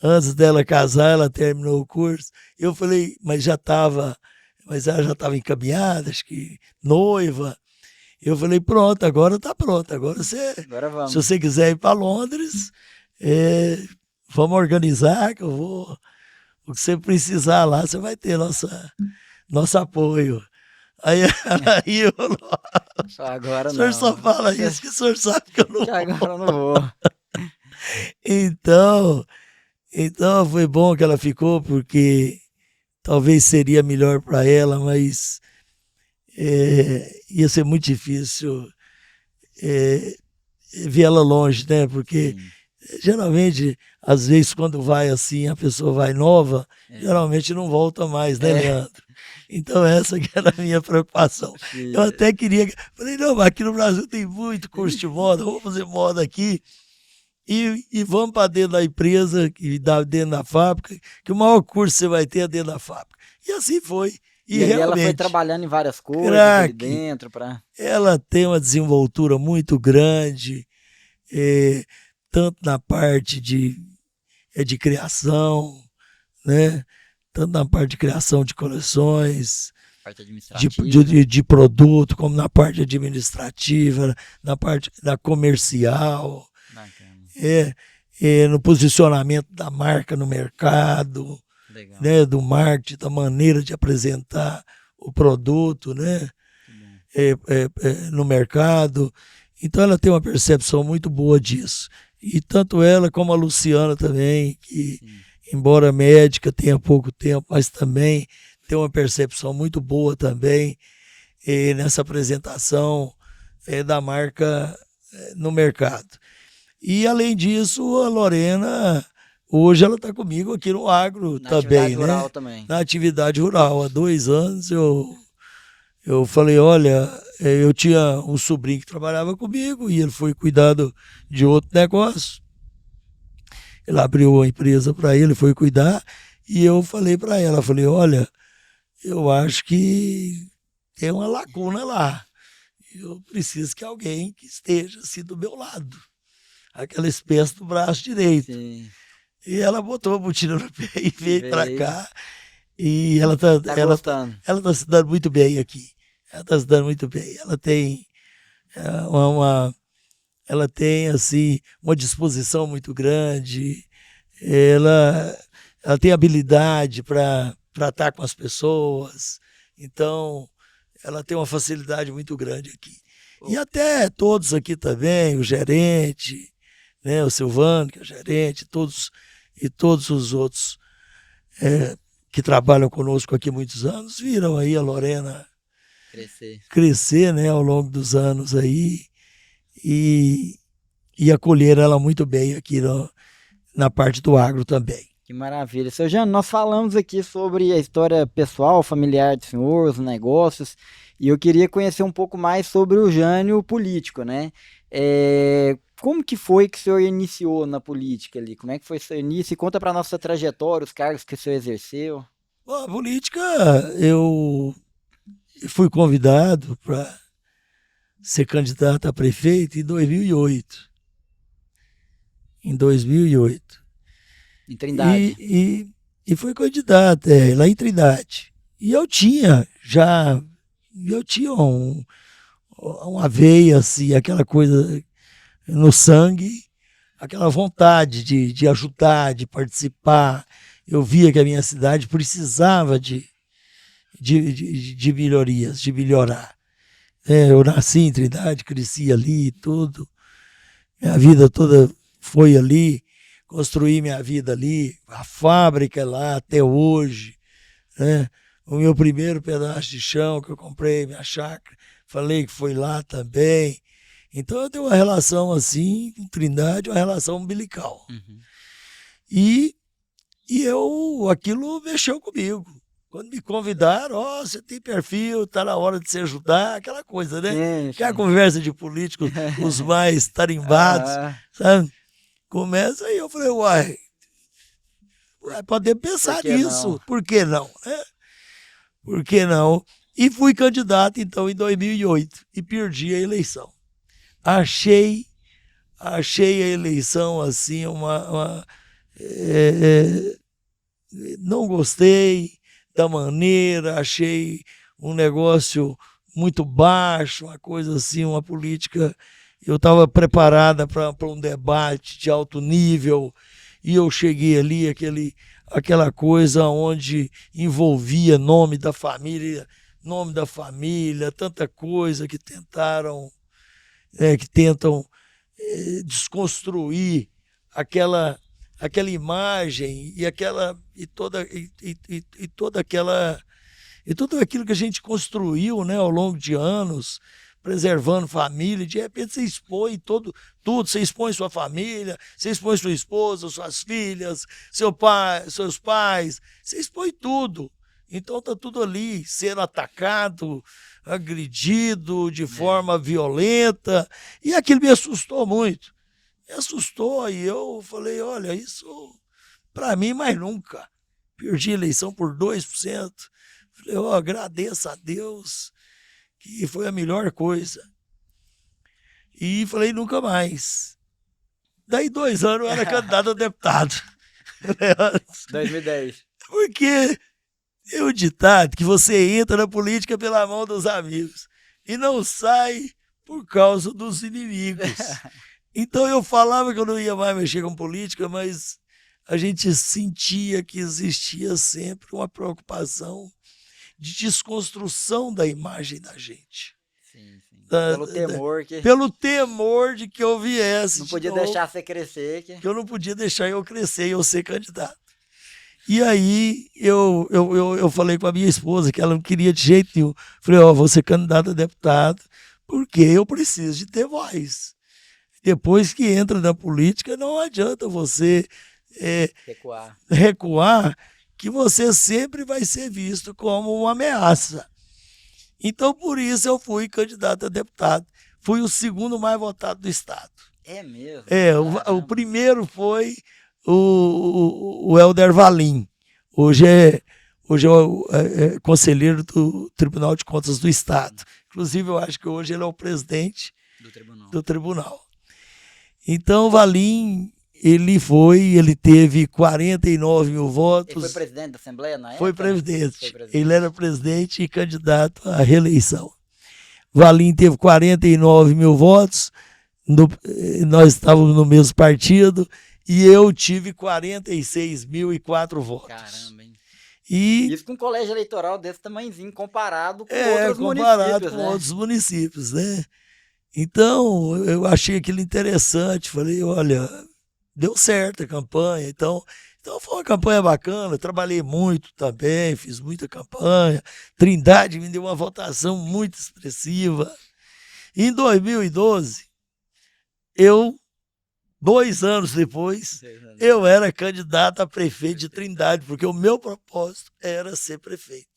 Antes dela casar, ela terminou o curso. Eu falei, mas ela já estava encaminhada, acho que noiva. Eu falei, pronto, agora tá pronto. Agora Agora se vamos. você quiser ir para Londres, vamos organizar, que eu vou. O que você precisar lá, você vai ter nosso apoio. Aí ela riu, Só agora o senhor não. só fala isso que o senhor sabe que eu não Que vou. agora eu não vou. Então, então foi bom que ela ficou, porque talvez seria melhor para ela, mas ia ser muito difícil ver ela longe, né? Porque geralmente, às vezes, quando vai assim, a pessoa vai nova, geralmente não volta mais, né, Leandro? Então essa que era a minha preocupação. Eu até queria, falei, não, mas aqui no Brasil tem muito curso de moda, vamos fazer moda aqui. E vamos para dentro da empresa, dentro da fábrica, que o maior curso que você vai ter é dentro da fábrica. E assim foi. E aí ela foi trabalhando em várias coisas ali dentro. Ela tem uma desenvoltura muito grande, tanto na parte de criação, né? Tanto na parte de criação de coleções, Parte administrativa. de produto, como na parte administrativa, na parte da comercial. No posicionamento da marca no mercado, né, do marketing, da maneira de apresentar o produto, né, no mercado. Então ela tem uma percepção muito boa disso. E tanto ela como a Luciana também, que embora médica tenha pouco tempo, mas também tem uma percepção muito boa também nessa apresentação da marca no mercado. E, além disso, a Lorena, hoje ela está comigo aqui no agro também, né? Rural também. Na atividade rural. Há 2 anos eu falei, olha, eu tinha um sobrinho que trabalhava comigo e ele foi cuidado de outro negócio. Ele abriu a empresa para ele, foi cuidar, e eu falei para ela, falei, olha, eu acho que tem uma lacuna lá. Eu preciso que alguém que esteja assim do meu lado. Aquela espécie do braço direito. Sim. E ela botou a botina no pé e veio para cá. E ela gostando. Ela tá se dando muito bem aqui. Ela está se dando muito bem. Ela tem ela tem assim uma disposição muito grande. Ela tem habilidade para tratar com as pessoas. Então, ela tem uma facilidade muito grande aqui. E até todos aqui também, o gerente, né, o Silvano, que é o gerente, todos os outros que trabalham conosco aqui há muitos anos, viram aí a Lorena crescer, né, ao longo dos anos aí, e acolheram ela muito bem aqui na parte do agro também. Que maravilha. Seu Jânio, nós falamos aqui sobre a história pessoal, familiar do senhor, os negócios, e eu queria conhecer um pouco mais sobre o Jânio político, né? Como que foi que o senhor iniciou na política ali? Como é que foi seu início? E conta para nossa trajetória, os cargos que o senhor exerceu. Bom, a política, eu fui convidado para ser candidato a prefeito em 2008. Em 2008. Em Trindade. E fui candidato lá em Trindade. E eu tinha uma veia, assim, aquela coisa no sangue, aquela vontade de ajudar, de participar. Eu via que a minha cidade precisava de melhorias, de melhorar. Eu nasci em Trindade, cresci ali e tudo. Minha vida toda foi ali, construí minha vida ali, a fábrica é lá até hoje, né? O meu primeiro pedaço de chão que eu comprei, minha chácara, falei que foi lá também. Então eu tenho uma relação assim com Trindade, uma relação umbilical. Uhum. E aquilo mexeu comigo. Quando me convidaram, você tem perfil, está na hora de se ajudar, aquela coisa, né? Que é a conversa de políticos, os mais tarimbados, sabe? Começa aí, eu falei, uai, podemos pensar nisso, não? Por que não? Por que não? E fui candidato, então, em 2008, e perdi a eleição. Achei a eleição, assim, Não gostei da maneira, achei um negócio muito baixo, uma coisa assim, uma política. Eu estava preparada para um debate de alto nível e eu cheguei ali, aquela coisa onde envolvia nome da família, tanta coisa que tentam desconstruir aquela imagem e tudo aquilo que a gente construiu, né, ao longo de anos, preservando família. De repente você expõe tudo, você expõe sua família, você expõe sua esposa, suas filhas, seu pai, seus pais, você expõe tudo. Então está tudo ali, sendo atacado, agredido de forma violenta, e aquilo me assustou muito. Me assustou, e eu falei, olha, isso para mim mais nunca. Perdi a eleição por 2%. Falei, agradeço a Deus, que foi a melhor coisa. E falei, nunca mais. Daí 2 anos eu era candidato a deputado. 2010. Porque é o ditado que você entra na política pela mão dos amigos e não sai por causa dos inimigos. Então eu falava que eu não ia mais mexer com política, mas a gente sentia que existia sempre uma preocupação de desconstrução da imagem da gente. Sim. Pelo temor de que eu viesse. Não podia deixar você crescer. Que eu não podia deixar eu crescer e eu ser candidato. E aí eu falei com a minha esposa que ela não queria de jeito nenhum. Falei, vou ser candidato a deputado porque eu preciso de ter voz. Depois que entra na política, não adianta você recuar, que você sempre vai ser visto como uma ameaça. Então, por isso, eu fui candidato a deputado. Fui o segundo mais votado do estado. É mesmo? O primeiro foi o Helder Valim. Hoje é conselheiro do Tribunal de Contas do Estado. Inclusive, eu acho que hoje ele é o presidente do tribunal. Então, o Valim, ele teve 49 mil votos. Ele foi presidente da Assembleia na época? Foi presidente. Ele era presidente e candidato à reeleição. Valim teve 49 mil votos, nós estávamos no mesmo partido, e eu tive 46.004 votos. Caramba, hein? E isso com um colégio eleitoral desse tamanhozinho, comparado com outros municípios, né? Então, eu achei aquilo interessante, falei, olha, deu certo a campanha, então foi uma campanha bacana, trabalhei muito também, fiz muita campanha, Trindade me deu uma votação muito expressiva. Em 2012, 2 anos depois, eu era candidato a prefeito de Trindade, porque o meu propósito era ser prefeito,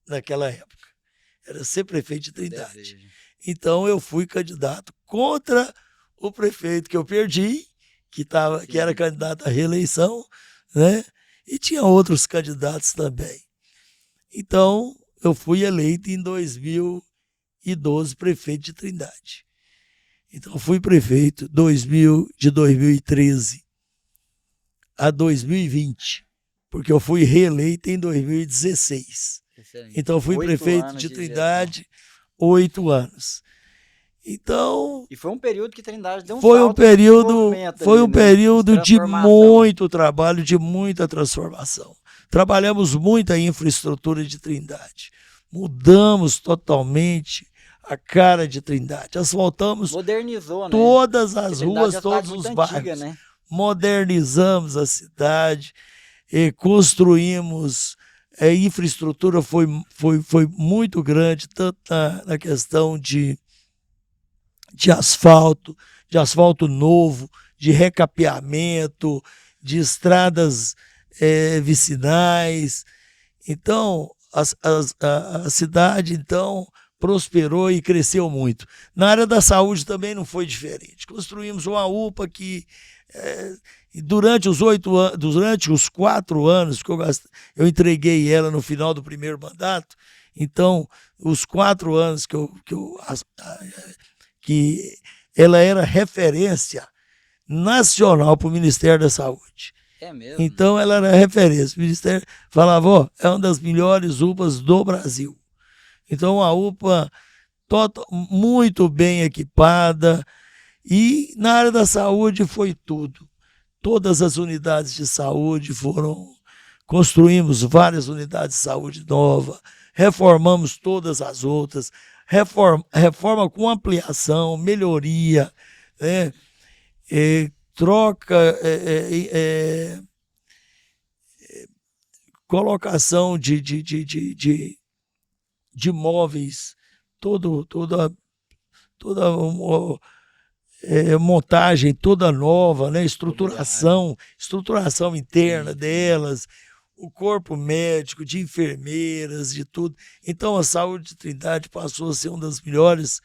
naquela época, era ser prefeito de Trindade. Então eu fui candidato contra o prefeito que eu perdi, que era candidato à reeleição, né? E tinha outros candidatos também. Então eu fui eleito em 2012 prefeito de Trindade. Então fui prefeito de 2013 a 2020, porque eu fui reeleito em 2016. Excelente. Então fui prefeito de Trindade 8 anos. Então, e foi um período que Trindade deu foi um período de muito trabalho, de muita transformação. Trabalhamos muito a infraestrutura de Trindade. Mudamos totalmente a cara de Trindade. Asfaltamos todas as ruas, todos os bairros. Né? Modernizamos a cidade, construímos. A infraestrutura foi muito grande, tanto na questão de asfalto novo, de recapeamento, de estradas vicinais. Então, a cidade, então, prosperou e cresceu muito. Na área da saúde também não foi diferente. Construímos uma UPA que, durante os 4 anos que eu entreguei ela no final do primeiro mandato, então, os 4 anos que ela era referência nacional para o Ministério da Saúde. É mesmo? Então ela era referência. O Ministério falava, ó, é uma das melhores UPAs do Brasil. Então a UPA muito bem equipada, e na área da saúde foi tudo. Todas as unidades de saúde construímos várias unidades de saúde novas, reformamos todas as outras, reforma com ampliação, melhoria, né? Troca, colocação de móveis, toda montagem toda nova, né? Estruturação interna delas, o corpo médico, de enfermeiras, de tudo. Então a saúde de Trindade passou a ser um dos melhores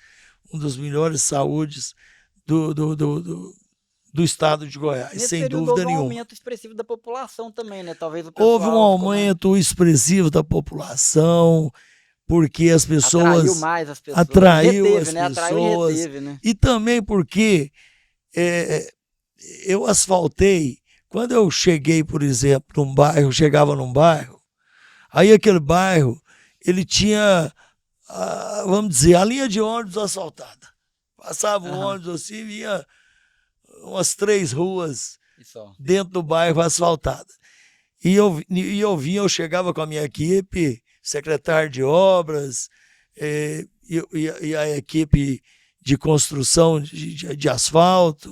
saúdes do estado de Goiás, Nesse sem período dúvida houve um nenhuma. aumento expressivo da população também, né? Talvez o pessoal Houve um aumento expressivo da população, porque as pessoas... Atraiu mais as pessoas. Atraiu Reteve, as né? Atraiu pessoas. e reteve, né? E também porque eu asfaltei, quando eu cheguei, por exemplo, chegava num bairro, aí aquele bairro, ele tinha, vamos dizer, a linha de ônibus asfaltada. Passava o ônibus assim, vinha umas 3 ruas dentro do bairro asfaltada. E eu chegava com a minha equipe, secretário de obras, e a equipe de construção de asfalto,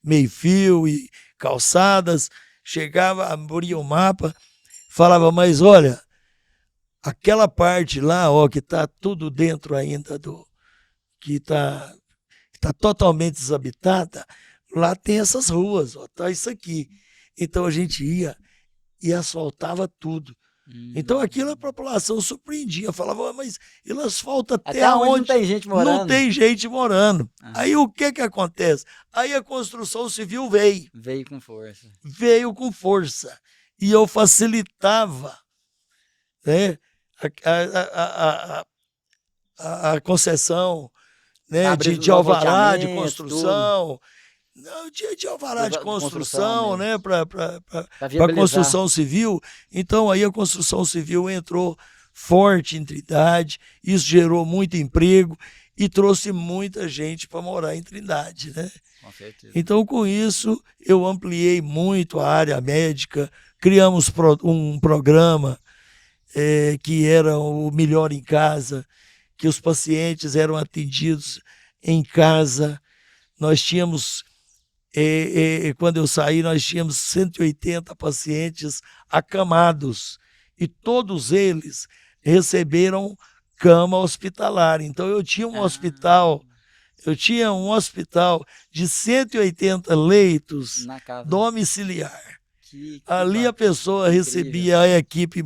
meio-fio e calçadas, chegava, abria o mapa, falava, mas olha, aquela parte lá, ó, que está tudo dentro ainda que está totalmente desabitada, lá tem essas ruas, ó, tá isso aqui. Então a gente ia e asfaltava tudo. Então aquilo a população surpreendia, falava, mas ele asfalta até onde não tem gente morando. Não tem gente morando. Aí o que acontece? Aí a construção civil veio. Veio com força. Veio com força. E eu facilitava, né, a concessão, né, de alvará de construção. Não, de alvará de construção, né, para a construção civil. Então aí a construção civil entrou forte em Trindade, isso gerou muito emprego e trouxe muita gente para morar em Trindade, né? Com certeza. Então com isso eu ampliei muito a área médica, criamos um programa que era o Melhor em Casa, que os pacientes eram atendidos em casa. Nós tínhamos quando eu saí, nós tínhamos 180 pacientes acamados e todos eles receberam cama hospitalar. Então eu tinha um hospital de 180 leitos domiciliar. Ali a pessoa recebia a equipe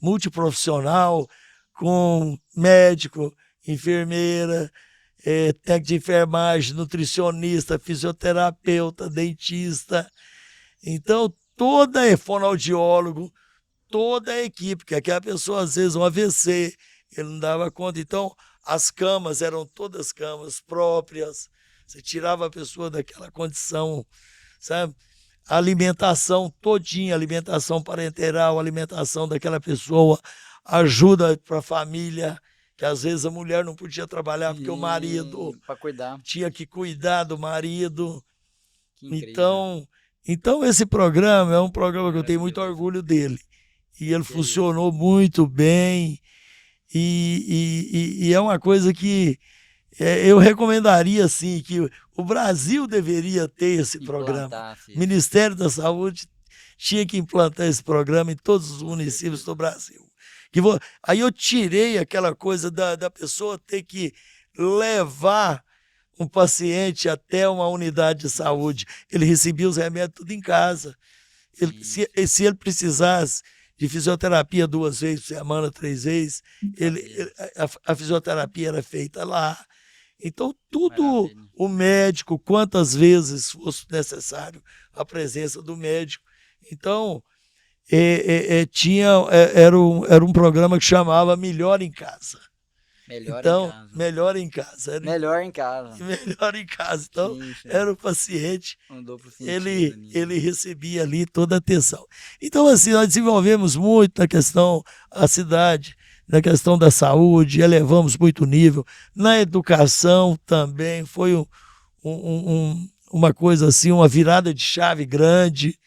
multiprofissional, com médico, enfermeira, técnico de enfermagem, nutricionista, fisioterapeuta, dentista. Então, fonoaudiólogo, toda a equipe, porque aquela pessoa, às vezes, um AVC, ele não dava conta. Então, as camas eram todas camas próprias, você tirava a pessoa daquela condição, sabe? A alimentação todinha, alimentação parenteral, alimentação daquela pessoa, ajuda para a família, que às vezes a mulher não podia trabalhar porque o marido tinha que cuidar do marido. Então esse programa é um programa que eu tenho muito orgulho dele. E ele funcionou muito bem. E é uma coisa que eu recomendaria, assim, que o Brasil deveria ter esse programa. O Ministério da Saúde tinha que implantar esse programa em todos os municípios do Brasil. Aí eu tirei aquela coisa da pessoa ter que levar um paciente até uma unidade de saúde. Ele recebia os remédios tudo em casa. Se ele precisasse de fisioterapia 2 vezes por semana, 3 vezes, a fisioterapia era feita lá. Então, tudo, o médico, quantas vezes fosse necessário a presença do médico. Então, era um programa que chamava Melhor em Casa. Melhor em Então, casa. melhor em casa. Melhor em casa. Melhor em casa. Então, Sim, sim. era o paciente, Um duplo sentido nisso. ele recebia ali toda a atenção. Então, assim, nós desenvolvemos muito na questão da cidade, na questão da saúde, elevamos muito o nível. Na educação também foi uma coisa assim, uma virada de chave grande.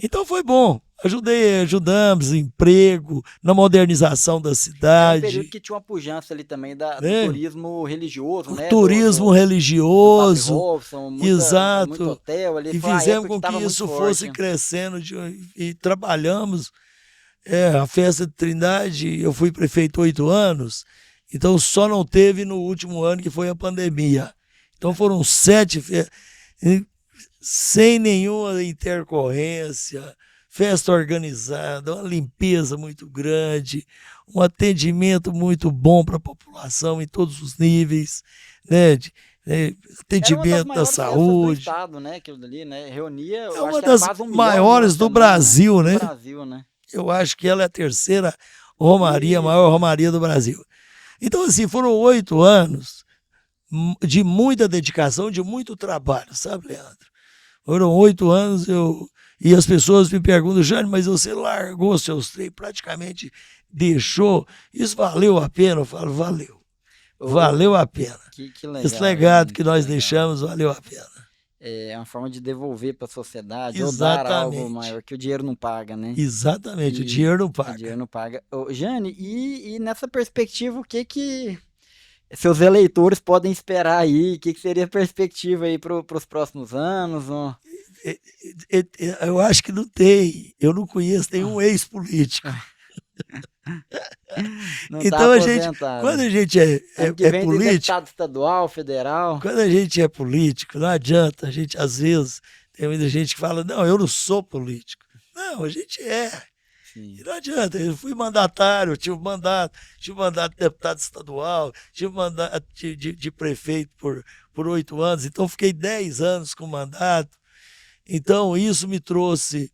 Então foi bom. Ajudamos emprego, na modernização da Era um cidade, período que tinha uma pujança ali também do né? turismo religioso, O né? turismo Do Padre religioso, Robson, muito exato. hotel ali. E Foi uma fizemos época que com que estava muito isso forte. fosse crescendo e trabalhamos. A festa de Trindade, eu fui prefeito 8 anos, então só não teve no último ano, que foi a pandemia. Então foram 7 festas, sem nenhuma intercorrência, festa organizada, uma limpeza muito grande, um atendimento muito bom para a população em todos os níveis, né? Atendimento da saúde. Do estado, né? Aquilo dali, né? Reunia, É eu acho uma que era das quase 1 milhão maiores do semana, Brasil, né? Do Brasil, né? Eu acho que ela é a terceira romaria, a maior romaria do Brasil. Então, assim, foram 8 anos de muita dedicação, de muito trabalho, sabe, Leandro? Foram 8 anos, e as pessoas me perguntam, Jânio, mas você largou seus treinos, praticamente deixou, isso valeu a pena? Eu falo, valeu. Valeu a pena. Que legal. Esse legado que nós deixamos valeu a pena. É uma forma de devolver para a sociedade, Exatamente. ou dar algo maior, que o dinheiro não paga, né? Exatamente, o dinheiro não paga. O dinheiro não paga. Jane, e nessa perspectiva, o que seus eleitores podem esperar aí? O que seria a perspectiva aí para os próximos anos? Eu acho que não tem. Eu não conheço nenhum ex-político. Então, quando a gente é político, deputado estadual, federal. Quando a gente é político, não adianta. A gente, às vezes, tem muita gente que fala, não, eu não sou político. Não, a gente é. Sim. E não adianta. Eu fui mandatário, tive mandato de deputado estadual, tive mandato de prefeito por 8 anos, então fiquei 10 anos com mandato. Então, isso me trouxe,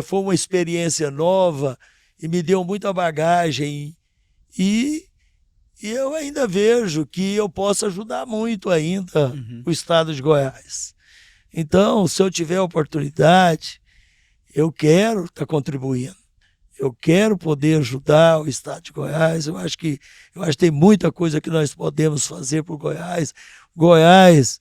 foi uma experiência nova e me deu muita bagagem. E eu ainda vejo que eu posso ajudar muito ainda o estado de Goiás. Então, se eu tiver oportunidade, eu quero estar contribuindo. Eu quero poder ajudar o estado de Goiás. Eu acho que tem muita coisa que nós podemos fazer por Goiás. Goiás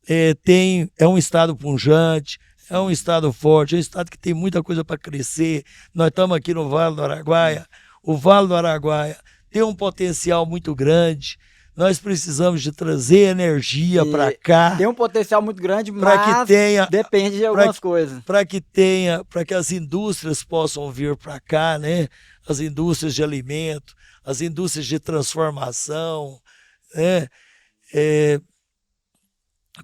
é um estado pujante, é um estado forte, é um estado que tem muita coisa para crescer. Nós estamos aqui no Vale do Araguaia. O Vale do Araguaia tem um potencial muito grande. Nós precisamos de trazer energia para cá. Tem um potencial muito grande, mas depende de algumas coisas. Para que as indústrias possam vir para cá, né? As indústrias de alimento, as indústrias de transformação, né?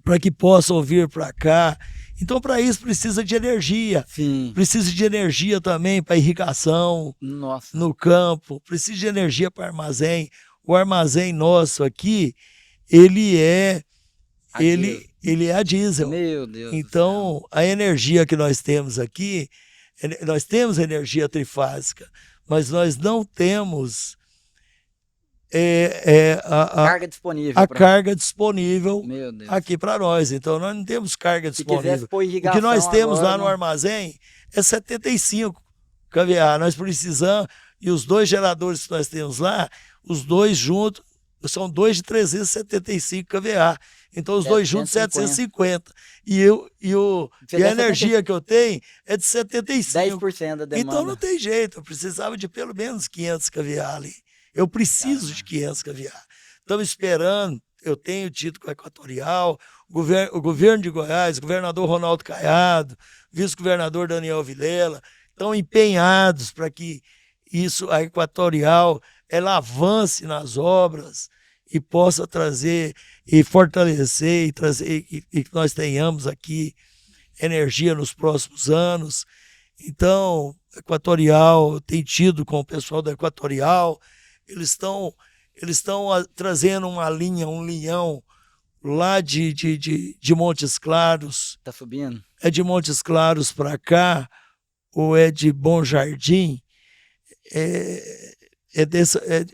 Para que possam vir para cá. Então, para isso, precisa de energia. Sim. Precisa de energia também para irrigação. Nossa. No campo. Precisa de energia para armazém. O armazém nosso aqui, ele é a diesel. Meu Deus. Então, a energia que nós temos aqui, nós temos energia trifásica, mas nós não temos carga disponível aqui para nós. Então, nós não temos carga disponível. O que nós temos lá no armazém é 75 kVA. Nós precisamos, e os 2 geradores que nós temos lá, os 2 juntos, são 2 de 375 kVA. Então, os 2 juntos, 750. E a energia que eu tenho é de 75. 10% da demanda. Então, não tem jeito. Eu precisava de pelo menos 500 kVA ali. Eu preciso de 500 kVA. Estamos esperando. Eu tenho tido com a Equatorial, o governo de Goiás, o governador Ronaldo Caiado, vice-governador Daniel Vilela, estão empenhados para que a Equatorial ela avance nas obras e possa trazer e fortalecer e que nós tenhamos aqui energia nos próximos anos. Então, Equatorial tem tido com o pessoal da Equatorial, eles estão trazendo um linhão lá de Montes Claros. Está subindo? É de Montes Claros para cá, ou é de Bom Jardim?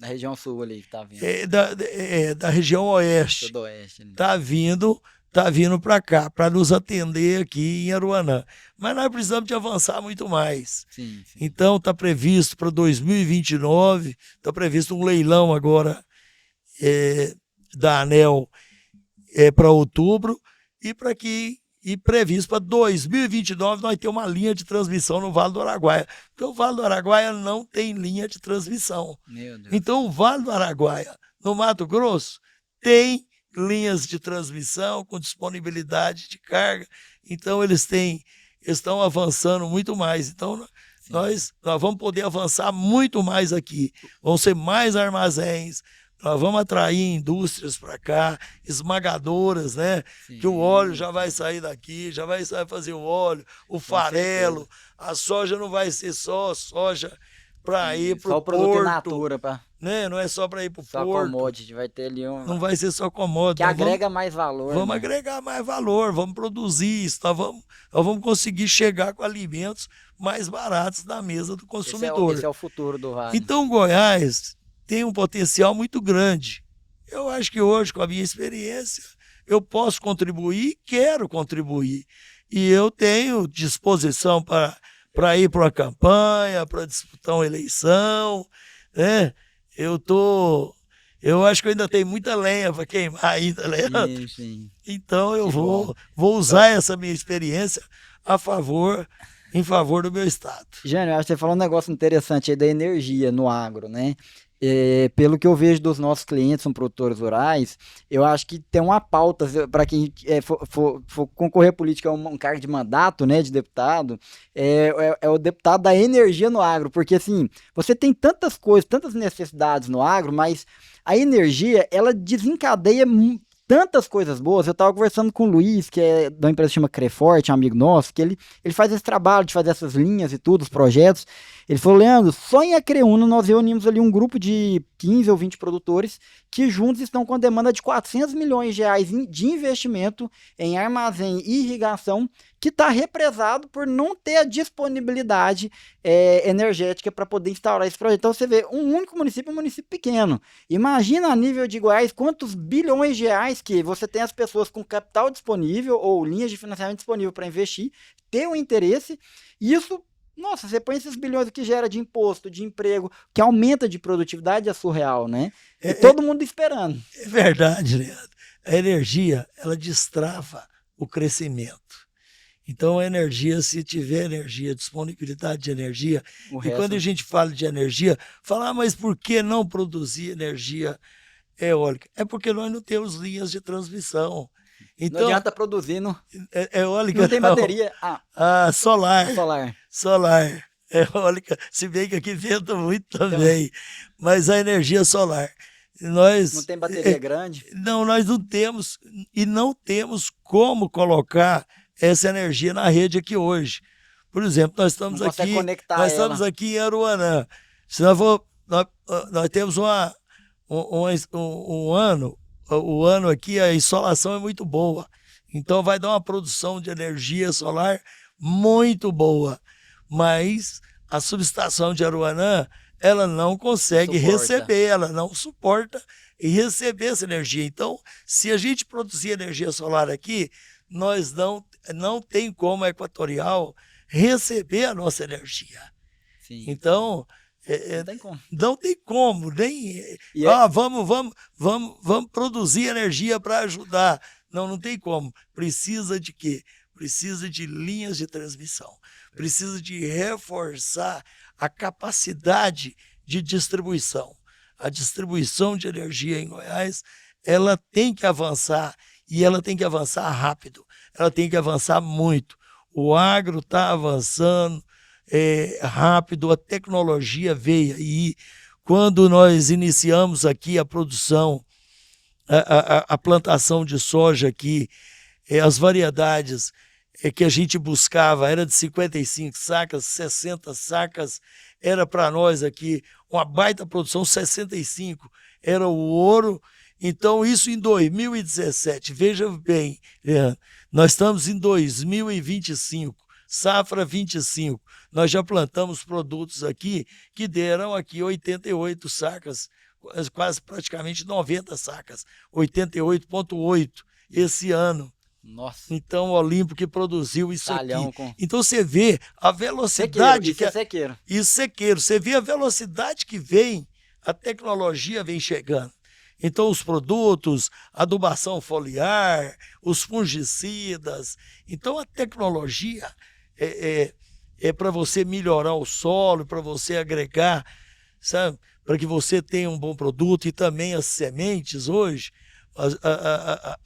Da região sul ali que tá vindo. Da região oeste. Sudoeste. Tá vindo para cá, para nos atender aqui em Aruanã. Mas nós precisamos de avançar muito mais. Sim. Então está previsto para 2029, está previsto um leilão agora da ANEEL para outubro e previsto para 2029 nós temos uma linha de transmissão no Vale do Araguaia. Porque o Vale do Araguaia não tem linha de transmissão. Meu Deus. Então o Vale do Araguaia, no Mato Grosso, tem linhas de transmissão com disponibilidade de carga. Então eles estão avançando muito mais. Então nós vamos poder avançar muito mais aqui. Vão ser mais armazéns. Nós vamos atrair indústrias para cá, esmagadoras, né? Sim. Que o óleo já vai sair daqui, já vai fazer o óleo, o farelo, a soja não vai ser só soja para ir para o porto. Só o produto in natura, né? Não é só para ir para o porto. Só commodity, vai ter ali um... Não vai ser só commodity. Que agrega mais valor. Vamos agregar mais valor, vamos produzir isso, nós vamos conseguir chegar com alimentos mais baratos na mesa do consumidor. Esse é o futuro do Vale. Então Goiás tem um potencial muito grande. Eu acho que hoje, com a minha experiência, eu posso contribuir, quero contribuir. E eu tenho disposição para ir para uma campanha, para disputar uma eleição, né? Eu acho que eu ainda tenho muita lenha para queimar ainda, Leandro. Sim. Então eu vou usar essa minha experiência em favor do meu estado. Jânio, acho que você falou um negócio interessante aí da energia no agro, né? Pelo que eu vejo dos nossos clientes, são produtores rurais, eu acho que tem uma pauta para quem for concorrer à política, um cargo de mandato, né, de deputado, é o deputado da energia no agro, porque assim, você tem tantas coisas, tantas necessidades no agro, mas a energia, ela desencadeia tantas coisas boas. Eu estava conversando com o Luiz, que é da empresa que chama Creforte, um amigo nosso, que ele faz esse trabalho de fazer essas linhas e tudo, os projetos. Ele falou, Leandro, só em Acreúna nós reunimos ali um grupo de 15 ou 20 produtores que juntos estão com a demanda de 400 milhões de reais de investimento em armazém e irrigação, que está represado por não ter a disponibilidade energética para poder instaurar esse projeto. Então você vê, um único município é um município pequeno. Imagina a nível de Goiás quantos bilhões de reais que você tem as pessoas com capital disponível ou linhas de financiamento disponível para investir, ter um interesse, e isso... Nossa, você põe esses bilhões que gera de imposto, de emprego, que aumenta de produtividade, é surreal, né? E todo mundo esperando. É verdade, Leandro. A energia, ela destrava o crescimento. Então, a energia, se tiver energia, disponibilidade de energia, e quando a gente fala de energia, mas por que não produzir energia eólica? É porque nós não temos linhas de transmissão. Então, não adianta produzir, não. Eólica não tem bateria. Solar. Eólica, se bem que aqui venta muito também. Então, mas a energia solar. Não tem bateria grande? Não, nós não temos. E não temos como colocar essa energia na rede aqui hoje. Por exemplo, nós estamos aqui em Aruanã. Se nós temos um ano. O ano aqui, a insolação é muito boa. Então, vai dar uma produção de energia solar muito boa. Mas a subestação de Aruanã, ela não consegue receber, ela não suporta e receber essa energia. Então, se a gente produzir energia solar aqui, nós não tem como a Equatorial receber a nossa energia. Sim. Então... Não tem como, nem vamos produzir energia para ajudar. Não tem como. Precisa de quê? Precisa de linhas de transmissão. Precisa de reforçar a capacidade de distribuição. A distribuição de energia em Goiás, ela tem que avançar, e ela tem que avançar rápido. Ela tem que avançar muito. O agro está avançando rápido, a tecnologia veio aí. Quando nós iniciamos aqui a produção, a plantação de soja aqui, as variedades que a gente buscava era de 55 sacas, 60 sacas, era para nós aqui uma baita produção, 65 era o ouro. Então isso em 2017, veja bem, Leandro, nós estamos em 2025, safra 25. Nós já plantamos produtos aqui que deram aqui 88 sacas, quase praticamente 90 sacas, 88,8 esse ano. Nossa. Então, o Olimpo que produziu isso Talhão aqui. com... Então, você vê a velocidade... Sequeiro, isso é sequeiro. Isso, sequeiro. Você vê a velocidade que vem, a tecnologia vem chegando. Então, os produtos, adubação foliar, os fungicidas. Então, a tecnologia é para você melhorar o solo, para você agregar, sabe? Para que você tenha um bom produto. E também as sementes hoje,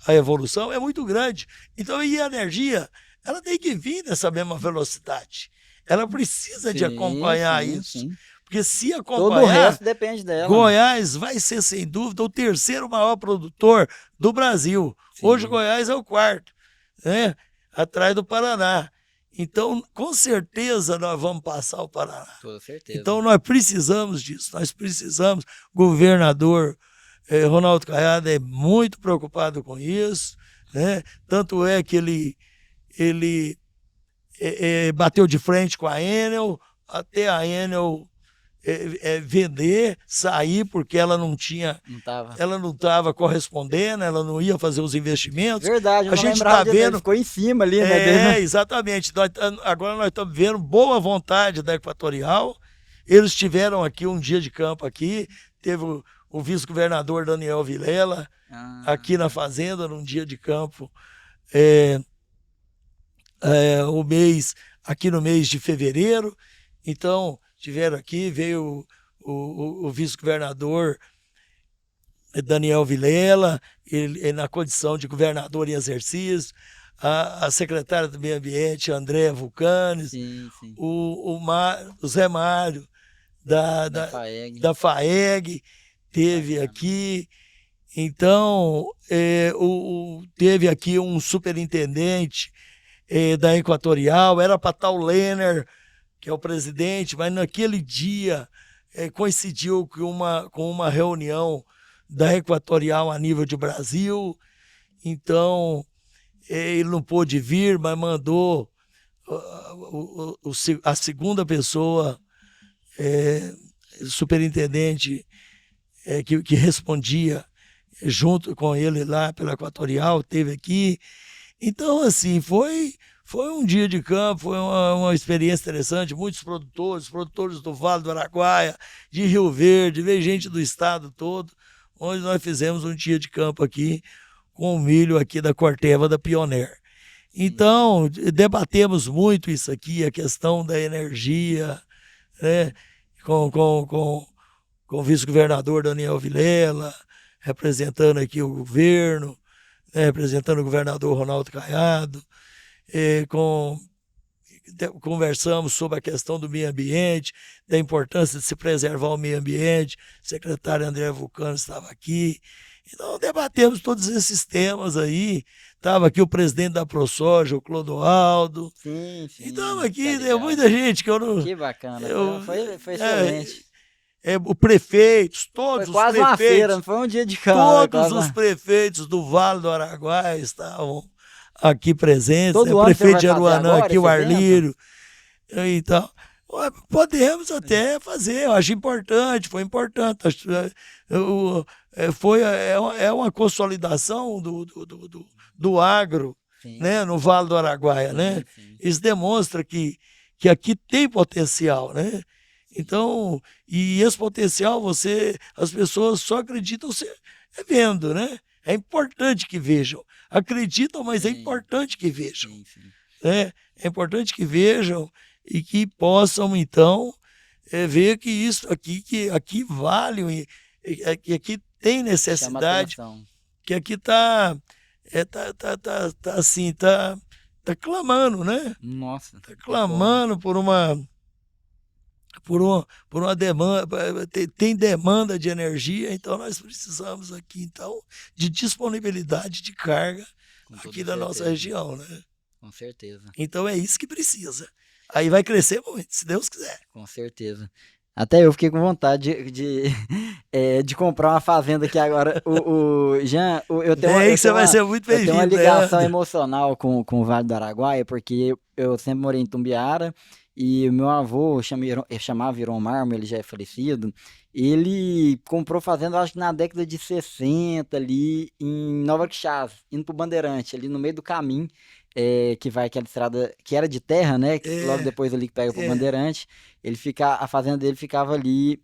a evolução é muito grande. Então, e a energia, ela tem que vir nessa mesma velocidade. Ela precisa de acompanhar isso. Sim. Porque se acompanhar, todo o resto depende dela. Goiás vai ser, sem dúvida, o terceiro maior produtor do Brasil. Sim. Hoje, Goiás é o quarto, né? Atrás do Paraná. Então, com certeza, nós vamos passar o Paraná. Com certeza. Então, nós precisamos disso. Nós precisamos. Governador Ronaldo Caiado é muito preocupado com isso, né? Tanto é que ele bateu de frente com a Enel, até a Enel vender, sair, porque ela não estava correspondendo, ela não ia fazer os investimentos. Verdade, a gente está vendo, ficou em cima ali, né? Exatamente. Agora nós estamos vendo boa vontade da Equatorial. Eles tiveram aqui um dia de campo aqui, teve o vice-governador Daniel Vilela aqui na fazenda, num dia de campo, aqui no mês de fevereiro. Então, tiveram aqui, veio o vice-governador Daniel Vilela, ele na condição de governador em exercício, a secretária do Meio Ambiente, Andréa Vulcanes, sim. O Zé Mário, da FAEG, teve aqui. Então, teve aqui um superintendente da Equatorial, era para estar o Lenner, que é o presidente, mas naquele dia coincidiu com uma reunião da Equatorial a nível de Brasil. Então, ele não pôde vir, mas mandou a segunda pessoa, superintendente, que respondia junto com ele lá pela Equatorial, teve aqui. Então, assim, foi um dia de campo, foi uma experiência interessante. Muitos produtores do Vale do Araguaia, de Rio Verde, veio gente do estado todo, onde nós fizemos um dia de campo aqui com o milho aqui da Corteva da Pioneer. Então, debatemos muito isso aqui, a questão da energia, né, com o vice-governador Daniel Vilela, representando aqui o governo, né, representando o governador Ronaldo Caiado. Conversamos sobre a questão do meio ambiente, da importância de se preservar o meio ambiente. O secretário André Vulcano estava aqui. Então, debatemos todos esses temas aí. Estava aqui o presidente da ProSoja, o Clodoaldo. Sim. Então, aqui tem muita gente que eu não... Que bacana, foi excelente. O prefeitos, todos os prefeitos... Foi quase uma feira, não foi um dia de campo. Todos os prefeitos do Vale do Araguaia estavam aqui presentes, o prefeito de Aruanã aqui, o Arlírio, e tal. Podemos até fazer, eu acho importante, foi importante. É uma consolidação do agro, né, no Vale do Araguaia, né? Sim. Isso demonstra que aqui tem potencial, né? Então, e esse potencial as pessoas só acreditam vendo, né? É importante que vejam. Acreditam, mas é importante que vejam. Né? É importante que vejam e que possam, então, ver que isso aqui, que aqui vale, que aqui tem necessidade, que aqui está assim, tá clamando, né? Nossa. Está clamando por uma demanda, tem demanda de energia, então nós precisamos aqui, então, de disponibilidade de carga aqui da nossa região, né? Com certeza. Então é isso que precisa. Aí vai crescer muito, se Deus quiser. Com certeza. Até eu fiquei com vontade de comprar uma fazenda aqui agora. Jean, Vem que você vai ser muito eu tenho uma bem-vindo, ligação Leandro. emocional com o Vale do Araguaia, porque eu sempre morei em Tumbiara e o meu avô, chamava Iron Marmo, ele já é falecido, ele comprou fazenda, acho que na década de 60 ali em Nova Quixás, indo pro Bandeirante, ali no meio do caminho, que vai aquela estrada que era de terra, né? Logo É, depois ali que pega pro é, Bandeirante. A fazenda dele ficava ali,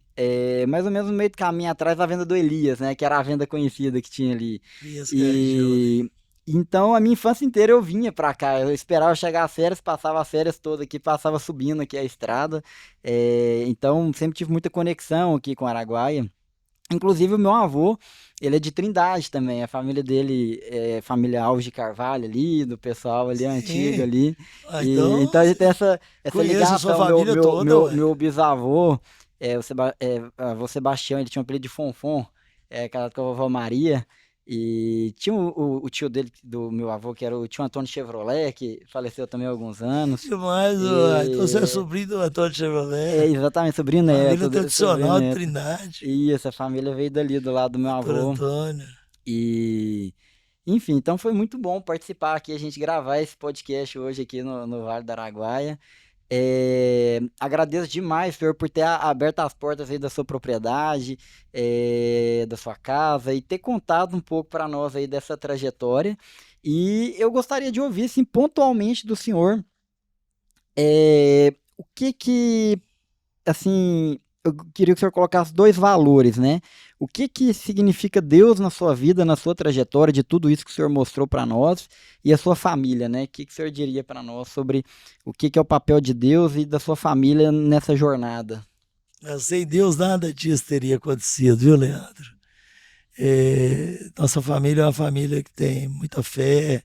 mais ou menos no meio do caminho atrás da venda do Elias, né? Que era a venda conhecida que tinha ali. vi essa região ali. E então a minha infância inteira eu vinha pra cá. Eu esperava chegar às férias, passava as férias todas aqui, passava subindo aqui a estrada. Então sempre tive muita conexão aqui com Araguaia. Inclusive o meu avô, ele é de Trindade também. A família dele é família Alves de Carvalho ali, do pessoal ali antigo Sim. ali. Ah, E então, então a gente tem essa conheço a sua ligação. família toda, ué. Meu bisavô, avô Sebastião, ele tinha um apelido de Fonfon, casado com a vovó Maria. E tinha o tio dele, do meu avô, que era o tio Antônio Chevrolet, que faleceu também há alguns anos. Demais, ué. Então você é E sobrinho do Antônio Chevrolet. exatamente, sobrinho Família neto, sobrinho tradicional de neto. Trindade. E essa família veio dali, do lado do meu Doutor avô. Antônio. E, enfim, então foi muito bom participar aqui, a gente gravar esse podcast hoje aqui no Vale do Araguaia. Agradeço demais, senhor, por ter aberto as portas aí da sua propriedade, da sua casa e ter contado um pouco para nós aí dessa trajetória. E eu gostaria de ouvir, assim, pontualmente do senhor, o que assim, eu queria que o senhor colocasse dois valores, né? O que significa Deus na sua vida, na sua trajetória, de tudo isso que o senhor mostrou para nós e a sua família, né? O que o senhor diria para nós sobre o que é o papel de Deus e da sua família nessa jornada? Mas sem Deus nada disso teria acontecido, viu, Leandro? Nossa família é uma família que tem muita fé,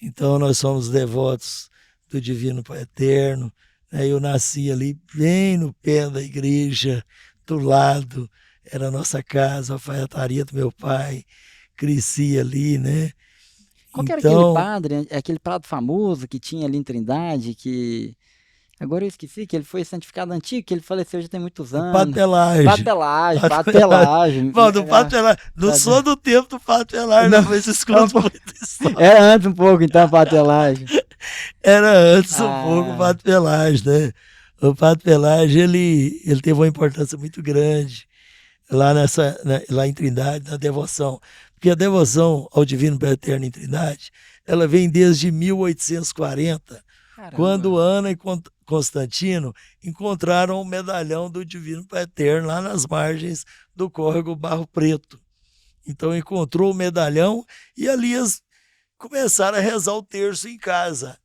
então nós somos devotos do Divino Pai Eterno, né? Eu nasci ali bem no pé da igreja, do lado, era a nossa casa, a alfaiataria do meu pai, cresci ali, né? Qual que era aquele Então, padre, aquele padre famoso que tinha ali em Trindade, que agora eu esqueci, que ele foi santificado antigo, que ele faleceu já tem muitos o Padre anos. Padre Pelágio. Pelagio, Padre Padre Pelágio. Pelágio. Bom, do Padre Pelágio, não sou do tempo do Padre Pelágio, Não, não, mas é um escuto pouco, muita história. era antes um pouco, então, patelagem. Era antes um pouco o Ah, Padre Pelágio, né? O Padre Pelágio, ele teve uma importância muito grande lá em Trindade, na devoção. Porque a devoção ao Divino Pai Eterno em Trindade, ela vem desde 1840, quando caramba. Ana e Constantino encontraram o medalhão do Divino Pai Eterno lá nas margens do córrego Barro Preto. Então encontrou o medalhão e ali eles começaram a rezar o terço em casa.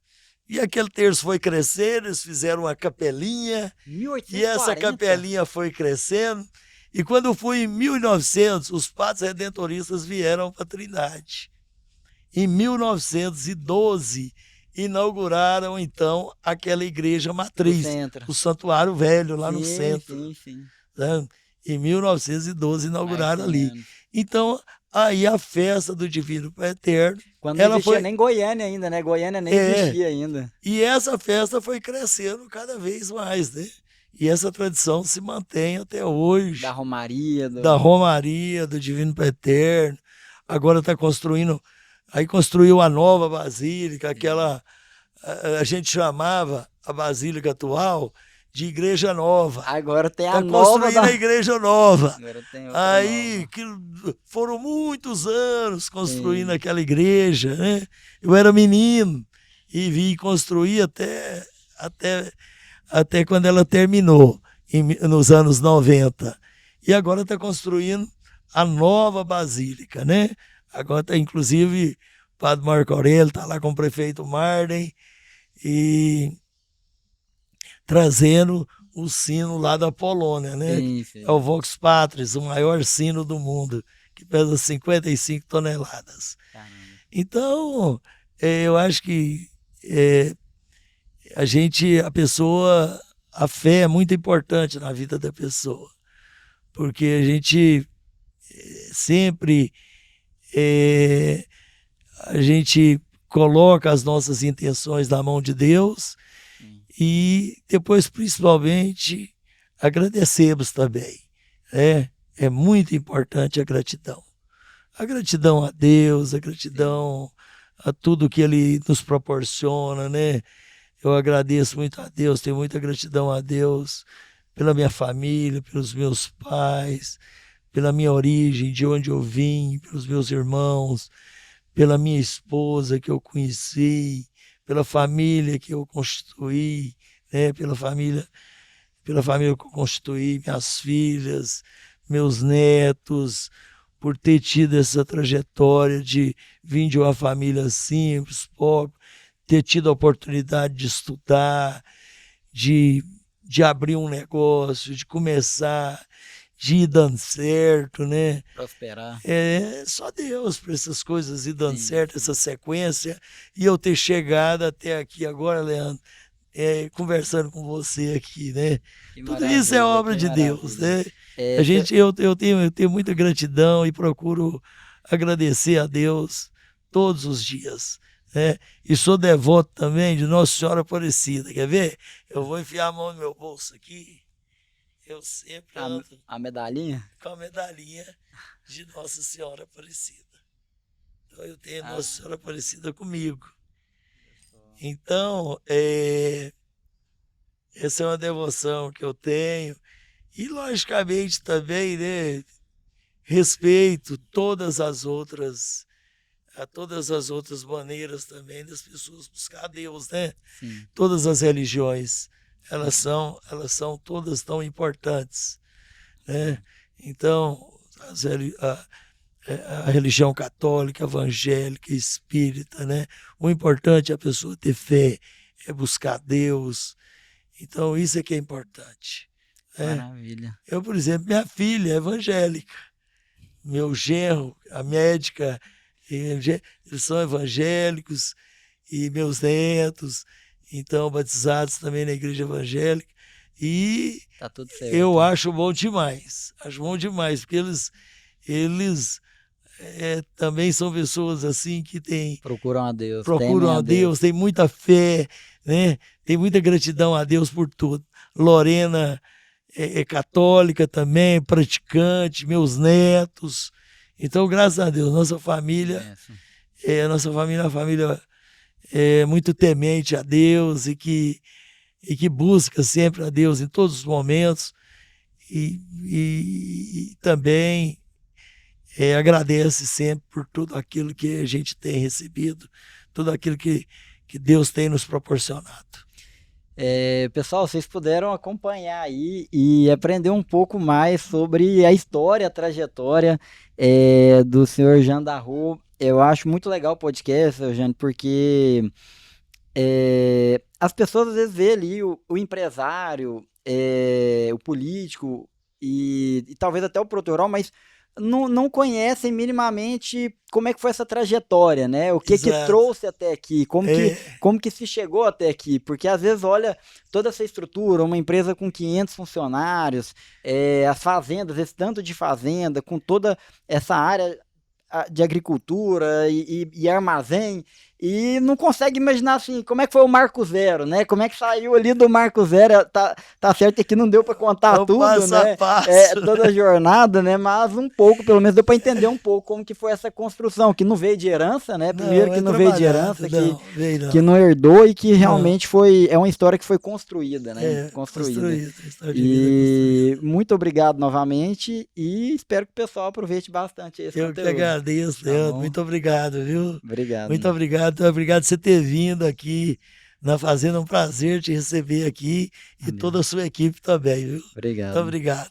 E aquele terço foi crescendo, eles fizeram uma capelinha, e essa 1840? capelinha foi crescendo. E quando foi em 1900, os padres redentoristas vieram para Trindade. Em 1912, inauguraram então aquela igreja Do matriz, centro. o Santuário Velho, lá no Sim, centro. sim, sim. Né? Em 1912, inauguraram ali. Marciano. Então, aí a festa do Divino Pai Eterno, Quando não ela existia foi. nem Goiânia ainda, né? Goiânia nem É, existia ainda. e essa festa foi crescendo cada vez mais, né? E essa tradição se mantém até Da hoje, Romaria, da Romaria, do Divino Pai Eterno. Agora está construindo, aí construiu a nova Basílica, aquela, a gente chamava a Basílica atual de Igreja Nova. Agora tem a Está nova construindo da. a Igreja Nova. Agora tem outra Aí, nova. que foram muitos anos construindo Sim. aquela igreja, né? Eu era menino e vi construir até, até quando ela terminou, nos anos 90. E agora está construindo a nova Basílica, né? Agora está, inclusive, o Padre Marco Aurélio está lá com o prefeito Marden e trazendo o sino lá da Polônia, né? Sim, É o sim. Vox Patris, o maior sino do mundo, que pesa 55 toneladas. Caramba. Então, eu acho que é, a fé é muito importante na vida da pessoa, porque a gente sempre, é, a gente coloca as nossas intenções na mão de Deus Sim. e depois, principalmente, agradecemos também, né? É muito importante a gratidão. A gratidão a Deus, a gratidão a tudo que Ele nos proporciona, né? Eu agradeço muito a Deus, tenho muita gratidão a Deus pela minha família, pelos meus pais, pela minha origem, de onde eu vim, pelos meus irmãos, pela minha esposa que eu conheci, pela família que eu constituí, né? Pela família que eu constituí, minhas filhas, meus netos, por ter tido essa trajetória de vir de uma família simples, pobre, ter tido a oportunidade de estudar, de abrir um negócio, de começar, de ir dando certo, né? Prosperar. É só Deus para essas coisas ir dando Sim, certo, sim. essa sequência, e eu ter chegado até aqui agora, Leandro, conversando com você aqui, né? Que Tudo isso é maravilha, obra que de Deus, maravilha. né? É, cê- Eu tenho muita gratidão e procuro agradecer a Deus todos os dias, né? E sou devoto também de Nossa Senhora Aparecida. Quer ver? Eu vou enfiar a mão no meu bolso aqui. Eu sempre a, ando a medalhinha? com a medalhinha de Nossa Senhora Aparecida. Então eu tenho Ah, Nossa Senhora Aparecida comigo. Então, essa é uma devoção que eu tenho. E, logicamente, também, né, respeito todas as outras maneiras também das pessoas buscar a Deus, né? sim, Todas as religiões, elas são todas tão importantes, né? Então, a religião católica, evangélica, espírita, né? O importante é a pessoa ter fé, é buscar Deus. Então, isso é que é importante, né? maravilha. Eu, por exemplo, minha filha é evangélica, meu genro, a médica, eles são evangélicos, e meus netos, então, batizados também na igreja evangélica. E Tá tudo eu certo. acho bom demais, porque eles também são pessoas assim que Procuram a Deus, temem procuram a a Deus, Deus. têm muita fé, né? Tem muita gratidão a Deus por tudo. Lorena é católica também, praticante, meus netos. Então, graças a Deus, Que bênção. nossa família é uma família muito temente a Deus e que busca sempre a Deus em todos os momentos e também agradece sempre por tudo aquilo que a gente tem recebido, tudo aquilo que Deus tem nos proporcionado. Pessoal, vocês puderam acompanhar aí e aprender um pouco mais sobre a história, a trajetória do senhor Jean Darro. Eu acho muito legal o podcast, seu Jean, porque as pessoas às vezes vê ali o empresário, o político e talvez até o produtor rural, mas não conhecem minimamente como é que foi essa trajetória, né? O que que Exato. trouxe até aqui, É, como que se chegou até aqui, porque às vezes olha toda essa estrutura, uma empresa com 500 funcionários, as fazendas, esse tanto de fazenda, com toda essa área de agricultura e armazém, e não consegue imaginar assim, como é que foi o Marco Zero, né? Como é que saiu ali do Marco Zero, tá certo que não deu para é contar o tudo, passo a né? passo, Toda a né? jornada, né? Mas um pouco, pelo menos deu para entender um pouco como que foi essa construção, que não veio de herança, né? Primeiro Não, que é não veio de trabalhado, herança, não, vem que não. não herdou e que Não, realmente é uma história que foi construída, né? Construída. construído, a história de vida é E construída. muito obrigado novamente e espero que o pessoal aproveite bastante esse Eu que conteúdo. agradeço, Tá Leandro. bom? Muito obrigado, viu? Obrigado, Muito mano. obrigado. Obrigado por você ter vindo aqui na Fazenda. É um prazer te receber aqui e toda Valeu. a sua equipe também, viu? Muito Obrigado. obrigado.